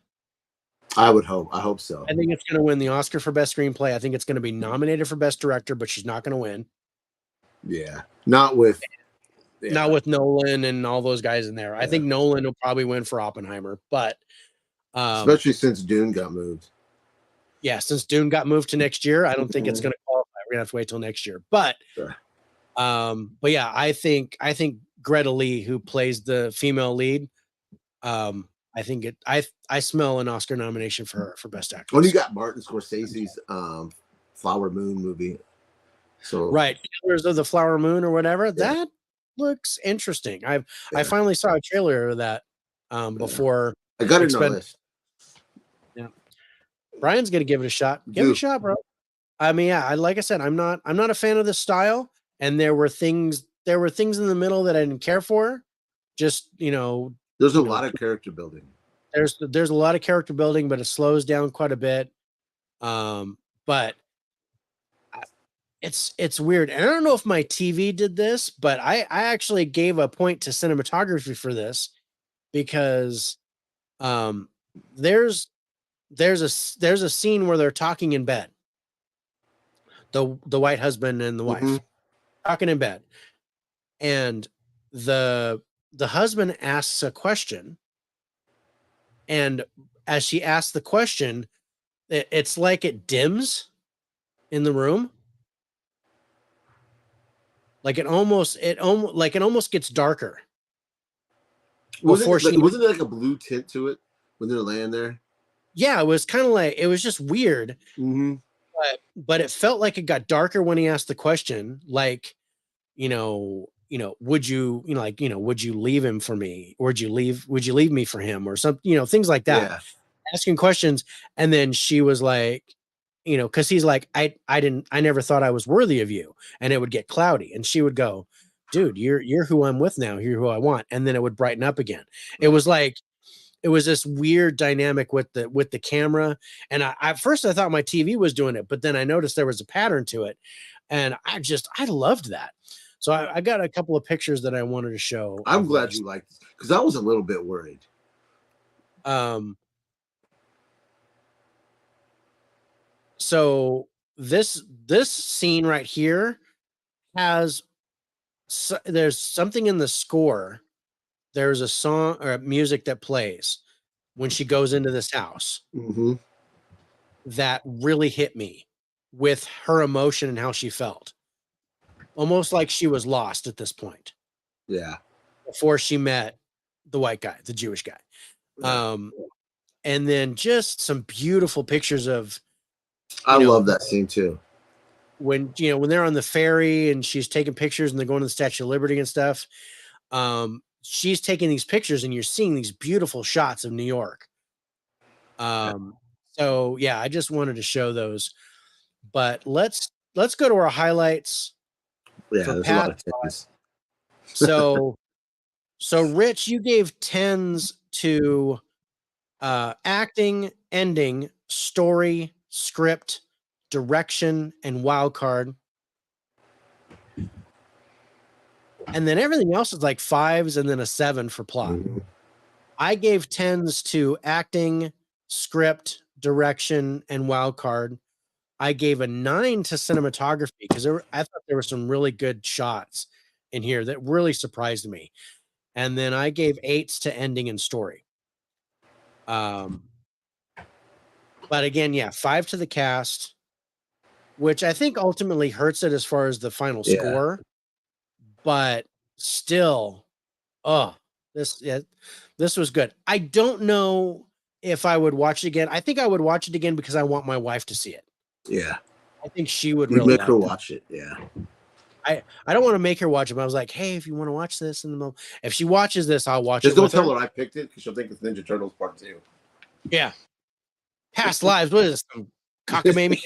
I hope so. I think it's going to win the Oscar for best screenplay. I think it's going to be nominated for best director, but she's not going to win. Yeah, not with Nolan and all those guys in there. I think Nolan will probably win for Oppenheimer, but especially since Dune got moved. Yeah, since Dune got moved to next year, I don't think it's going to qualify. We're gonna have to wait till next year. But, but yeah, I think Greta Lee, who plays the female lead, I think I smell an Oscar nomination for her for best actress. Well, you got Martin Scorsese's Flower Moon movie. So right, Killers of the Flower Moon or whatever. That looks interesting. I finally saw a trailer of that before. I got it on the list. Yeah, Brian's gonna give it a shot. Give it a shot, bro. I mean, yeah, like I said, I'm not a fan of this style, and there were things in the middle that I didn't care for. Just there's a lot of character building. There's a lot of character building, but it slows down quite a bit. But it's weird, and I don't know if my TV did this, but I actually gave a point to cinematography for this because there's a scene where they're talking in bed. The white husband and the wife talking in bed, and the husband asks a question, and as she asks the question, it's like it dims in the room, like it almost gets darker. Wasn't there like a blue tint to it when they're laying there? Yeah, it was kind of like, it was just weird. But it felt like it got darker when he asked the question, like, would you, would you leave him for me? Would you leave me for him, or something, things like that. Yeah. Asking questions. And then she was like, because he's like, I never thought I was worthy of you. And it would get cloudy. And she would go, dude, you're who I'm with now. You're who I want. And then it would brighten up again. It was like, it was this weird dynamic with the camera. And at first I thought my TV was doing it, but then I noticed there was a pattern to it. And I loved that. So I got a couple of pictures that I wanted to show. I'm glad you liked this, because I was a little bit worried. So this scene right here has, there's something in the score. There's a song or music that plays when she goes into this house that really hit me with her emotion and how she felt. Almost like she was lost at this point. Yeah. Before she met the white guy, the Jewish guy. And then just some beautiful pictures of, I love that scene too. When they're on the ferry and she's taking pictures and they're going to the Statue of Liberty and stuff. She's taking these pictures and you're seeing these beautiful shots of New York. So yeah, I just wanted to show those, but let's go to our highlights. Yeah, there's a lot of tens. So Rich, you gave 10s to acting, ending, story, script, direction, and wild card. And then everything else is like 5s and then a 7 for plot. I gave 10s to acting, script, direction, and wild card. I gave a 9 to cinematography because I thought there were some really good shots in here that really surprised me. And then I gave 8s to ending and story. But again, yeah, 5 to the cast, which I think ultimately hurts it as far as the final score. But still, this was good. I don't know if I would watch it again. I think I would watch it again because I want my wife to see it. Yeah. I think she would really make her watch it. Yeah. I don't want to make her watch it, but I was like, hey, if you want to watch this in the moment, if she watches this, I'll watch it. Just don't tell her I picked it, because she'll think it's Ninja Turtles Part 2. Yeah. Past lives. What is this? Some cockamamie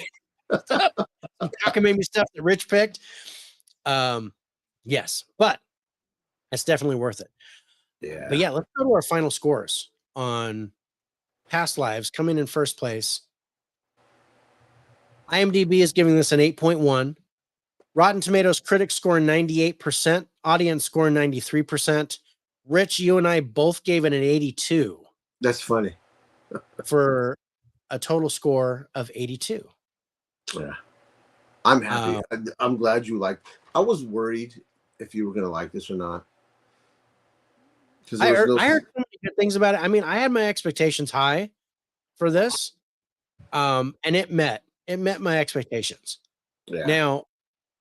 stuff that Rich picked. Yes, but it's definitely worth it. Yeah. But yeah, let's go to our final scores on Past Lives. Coming in first place, IMDb is giving this an 8.1. Rotten Tomatoes critics score 98%, audience score 93%. Rich, you and I both gave it an 82. That's funny. For a total score of 82. Yeah. I'm happy. I'm glad you liked. I was worried if you were going to like this or not. I heard so many good things about it. I mean, I had my expectations high for this, and it met my expectations. Yeah. Now,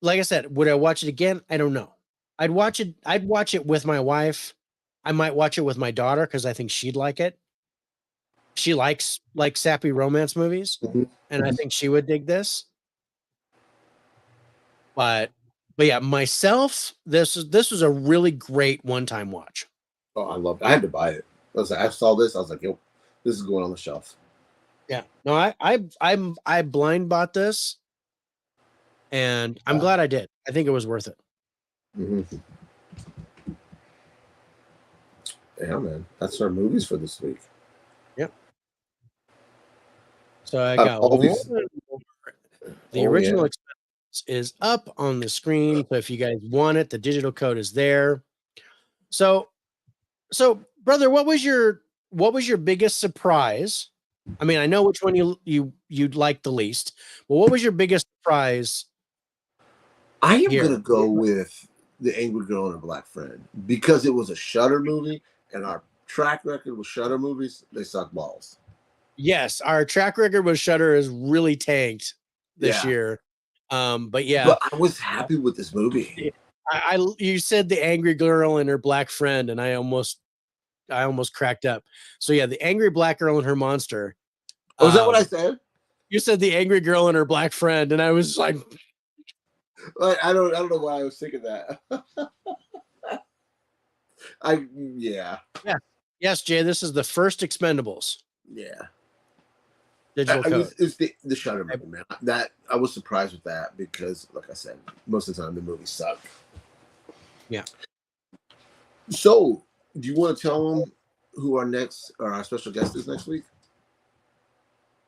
like I said, would I watch it again? I don't know. I'd watch it with my wife. I might watch it with my daughter because I think she'd like it. She likes like sappy romance movies, and I think she would dig this. But yeah, myself, this was a really great one-time watch. Oh, I loved it. I had to buy it. I saw this. I was like, yo, this is going on the shelf. Yeah. No, I blind bought this, and I'm glad I did. I think it was worth it. Yeah, man. That's our movies for this week. Yep. So I got the original expense is up on the screen. So if you guys want it, the digital code is there. So brother, what was your what was your biggest surprise? I mean, I know which one you'd like the least, but what was your biggest surprise? I am gonna go with The Angry Girl and Her Black Friend because it was a Shudder movie, and our track record with Shudder movies, they suck balls. Yes, our track record with Shudder is really tanked this year. But yeah, but I was happy with this movie. You said The Angry Girl and Her Black Friend, and I almost cracked up. So yeah, The Angry Black Girl and Her Monster. Oh, is that what I said? You said The Angry Girl and Her Black Friend, and I was like, I don't know why I was thinking that. Yeah. Yes, Jay, this is the first Expendables. Yeah. Digital code. It's the Shudder movie, man. That I was surprised with that because, like I said, most of the time the movies suck. Yeah. So, do you want to tell them who our special guest is next week?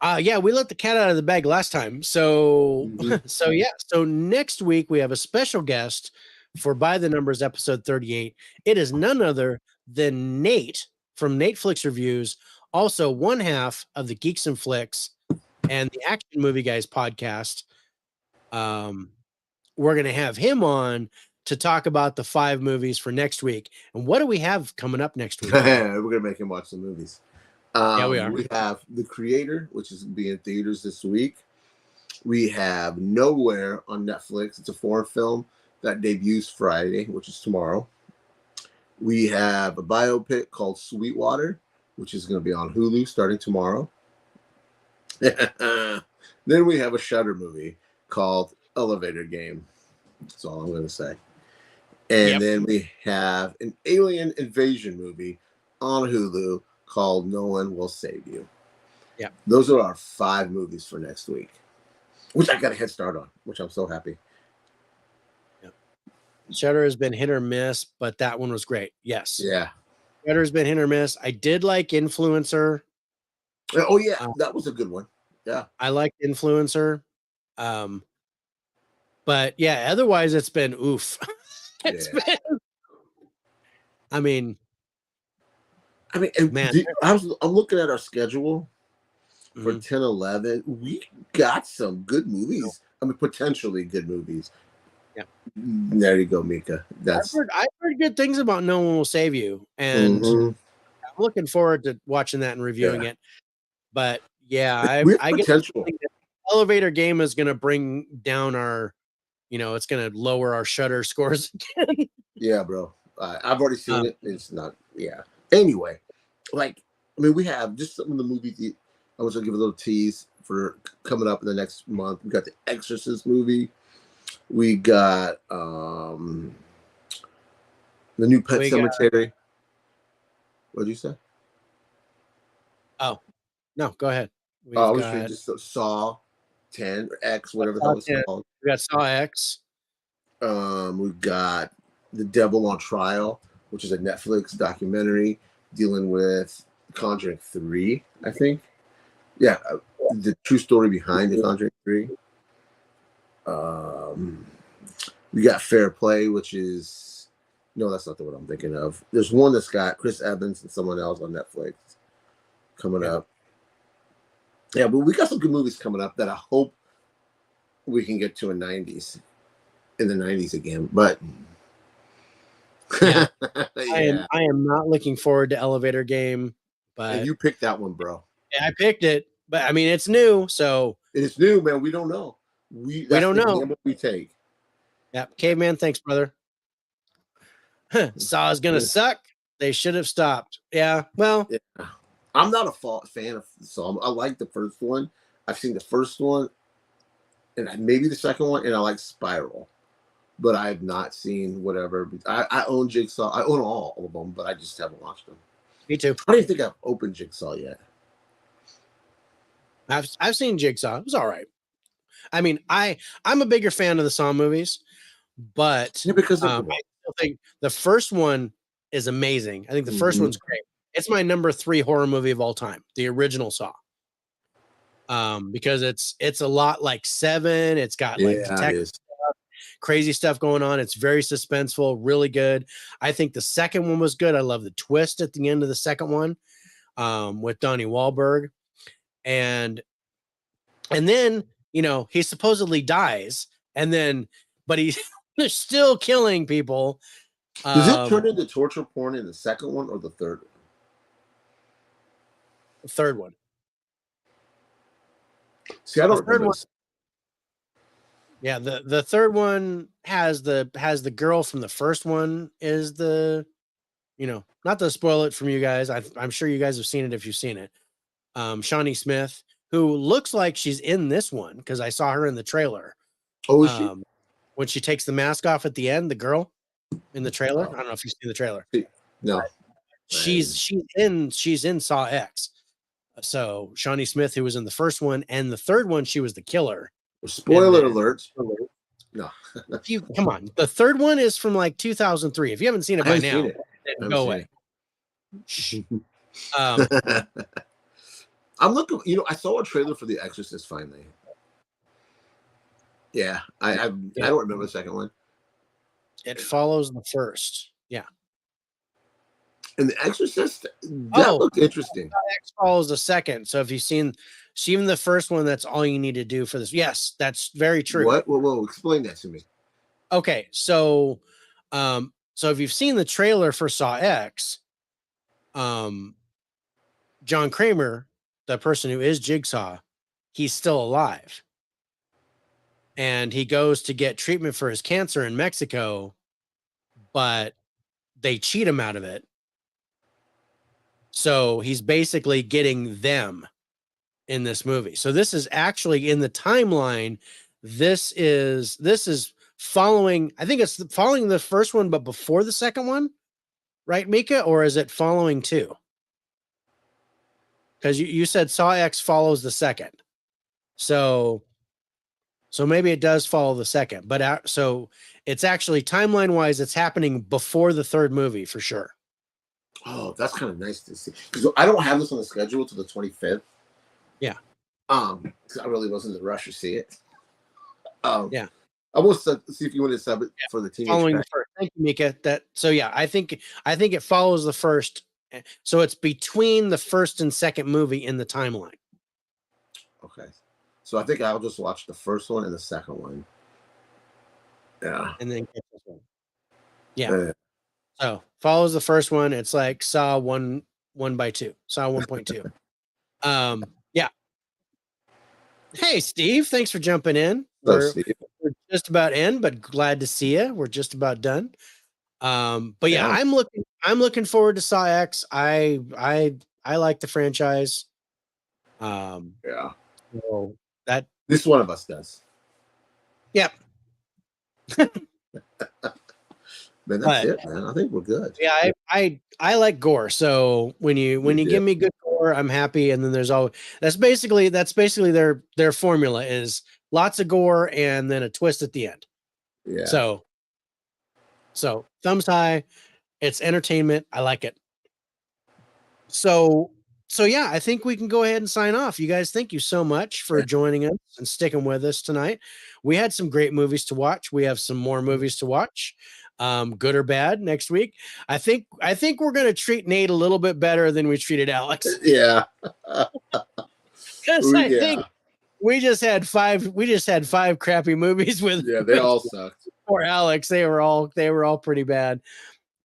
Yeah, we let the cat out of the bag last time. So, so next week we have a special guest for By the Numbers episode 38. It is none other than Nate from Nate Flicks Reviews, also one half of the Geeks and Flicks and the Action Movie Guys podcast. We're going to have him on to talk about the 5 movies for next week. And what do we have coming up next week? We're going to make him watch some movies. Yeah, we are. We have The Creator, which is being in theaters this week. We have Nowhere on Netflix. It's a foreign film that debuts Friday, which is tomorrow. We have a biopic called Sweetwater, which is going to be on Hulu starting tomorrow. Then we have a Shudder movie called Elevator Game. That's all I'm going to say. And then we have an alien invasion movie on Hulu called No One Will Save You. Yeah. Those are our 5 movies for next week, which I got a head start on, which I'm so happy. Yeah. Shudder has been hit or miss, but that one was great. Yes. Yeah. Shudder's been hit or miss. I did like Influencer. Oh, yeah. That was a good one. Yeah. I liked Influencer. But yeah, otherwise it's been oof. Been, I mean, man, I'm looking at our schedule for 10-11. We got some good movies. I mean, potentially good movies. Yeah. There you go, Mika. I've heard good things about No One Will Save You, and I'm looking forward to watching that and reviewing it. But yeah, I get Elevator Game is going to bring down our, it's going to lower our Shudder scores again. Yeah, bro. I've already seen it. It's not. Yeah. Anyway, we have just some of the movies. I was gonna give a little tease for coming up in the next month. We got the Exorcist movie. We got the new Pet Sematary. What'd you say? Oh, no, go ahead. I was just Saw 10 or X, whatever that was called. We got Saw X. We got The Devil on Trial, which is a Netflix documentary dealing with Conjuring 3, I think. Yeah, the true story behind the Conjuring 3. We got Fair Play, which is that's not the one I'm thinking of. There's one that's got Chris Evans and someone else on Netflix coming up. Yeah, but we got some good movies coming up that I hope we can get to in the 90s again. But I am not looking forward to Elevator Game. But you picked that one, bro. Yeah, I picked it, but I mean it's new, so it's new, man. We don't know. We don't know what we take. Yeah, Caveman, thanks, brother. Saw is gonna suck. They should have stopped. Yeah, well, I'm not a fan of Saw. I like the first one. I've seen the first one, and maybe the second one, and I like Spiral, but I have not seen whatever. I own Jigsaw. I own all of them, but I just haven't watched them. Me too. I don't even think I've opened Jigsaw yet. I've seen Jigsaw. It was all right. I mean, I'm a bigger fan of the Saw movies, but because I still think the first one is amazing. I think the first one's great. It's my number 3 horror movie of all time, the original Saw. Because it's a lot like Seven. It's got like detective stuff, crazy stuff going on. It's very suspenseful, really good. I think the second one was good. I love the twist at the end of the second one. with Donnie Wahlberg, and then he supposedly dies, and then but he's they're still killing people. Does it turn into torture porn in the second one or the third one? The third one. See, I don't remember. Yeah, the third one has the girl from the first one is the, not to spoil it from you guys. I'm sure you guys have seen it if you've seen it. Shawnee Smith, who looks like she's in this one because I saw her in the trailer. Oh, is she? When she takes the mask off at the end, the girl in the trailer. I don't know if you've seen the trailer. No. She's in Saw X. So Shawnee Smith, who was in the first one and the third one, she was the killer. Spoiler alert. No. Come on. The third one is from like 2003. If you haven't seen it by now, then go away. I'm looking, I saw a trailer for The Exorcist finally. Yeah. I don't remember the second one. It follows the first. Yeah. And The Exorcist, that looked interesting. X follows the second. So if you've seen even the first one, that's all you need to do for this. Yes, that's very true. What? Well, explain that to me. Okay, so if you've seen the trailer for Saw X, John Kramer, the person who is Jigsaw, he's still alive. And he goes to get treatment for his cancer in Mexico, but they cheat him out of it. So he's basically getting them in this movie. So this is actually in the timeline. This is following, I think it's following the first one, but before the second one, right, Mika? Or is it following two? Because you said Saw X follows the second. So maybe it does follow the second, but so it's actually timeline wise, it's happening before the third movie for sure. Oh, that's kind of nice to see. Because I don't have this on the schedule to the 25th. Yeah. Because I really wasn't in the rush to see it. Yeah. I will see if you want to sub it for the team. Following the first. Thank you, Mika. I think it follows the first. So it's between the first and second movie in the timeline. Okay. So I think I'll just watch the first one and the second one. Yeah. And then get this one. Yeah. So follows the first one. It's like Saw 1/2. Saw 1.2. Yeah. Hey, Steve. Thanks for jumping in. We're just about in, but glad to see you. We're just about done. But yeah, I'm looking forward to Saw X. I like the franchise. Yeah. So that this one of us does. Yep. Man, that's it, man. I think we're good. Yeah, I like gore. So when you give me good gore, I'm happy. And then there's that's basically their formula is lots of gore and then a twist at the end. Yeah. So thumbs high. It's entertainment. I like it. So yeah, I think we can go ahead and sign off. You guys, thank you so much for joining us and sticking with us tonight. We had some great movies to watch. We have some more movies to watch. Good or bad next week. I think we're gonna treat Nate a little bit better than we treated Alex. Yeah. Because I think we just had five crappy movies with. Yeah, they all sucked. Poor Alex. They were all pretty bad.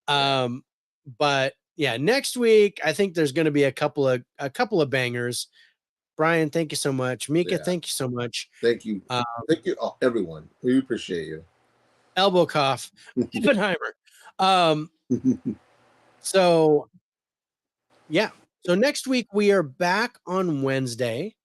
But yeah, next week I think there's gonna be a couple of bangers. Brian, thank you so much. Mika, thank you so much. Thank you. Thank you, everyone. We appreciate you. Elbow cough. Oppenheimer. So yeah. So next week we are back on Wednesday.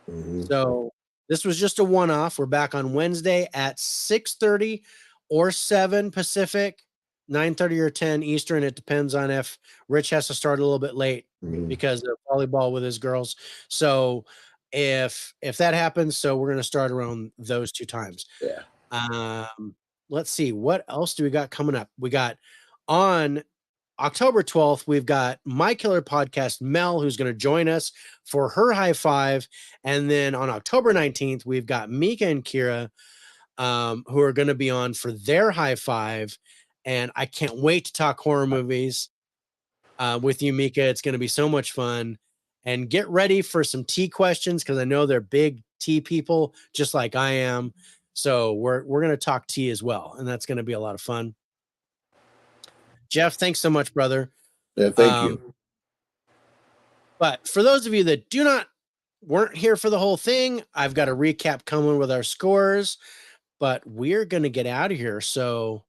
Mm-hmm. So this was just a one-off. We're back on Wednesday at 6:30 or 7 Pacific, 9:30 or 10 Eastern. It depends on if Rich has to start a little bit late because of volleyball with his girls. So if that happens, so we're going to start around those two times. Yeah. Let's see, what else do we got coming up? We got on October 12th, we've got My Killer Podcast, Mel, who's going to join us for her high five. And then on October 19th, we've got Mika and Kira, who are going to be on for their high five. And I can't wait to talk horror movies. with you, Mika. It's going to be so much fun. And get ready for some tea questions because I know they're big tea people, just like I am. So we're going to talk tea as well, and that's going to be a lot of fun. Jeff, thanks so much, brother. Yeah, thank you. But for those of you that weren't here for the whole thing, I've got a recap coming with our scores, but we're going to get out of here. So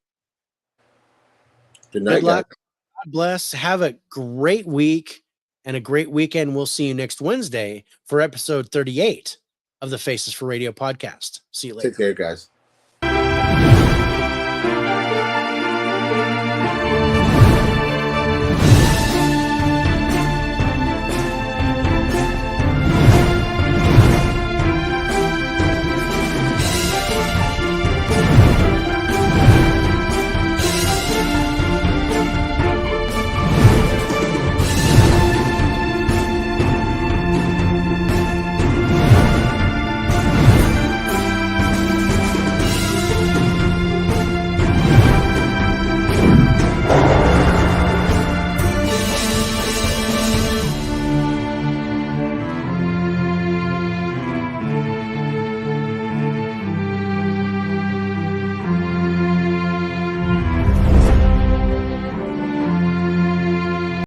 good night, good luck. guys. God bless. Have a great week and a great weekend. We'll see you next Wednesday for episode 38 of the Faces for Radio podcast. See you later. Take care, guys.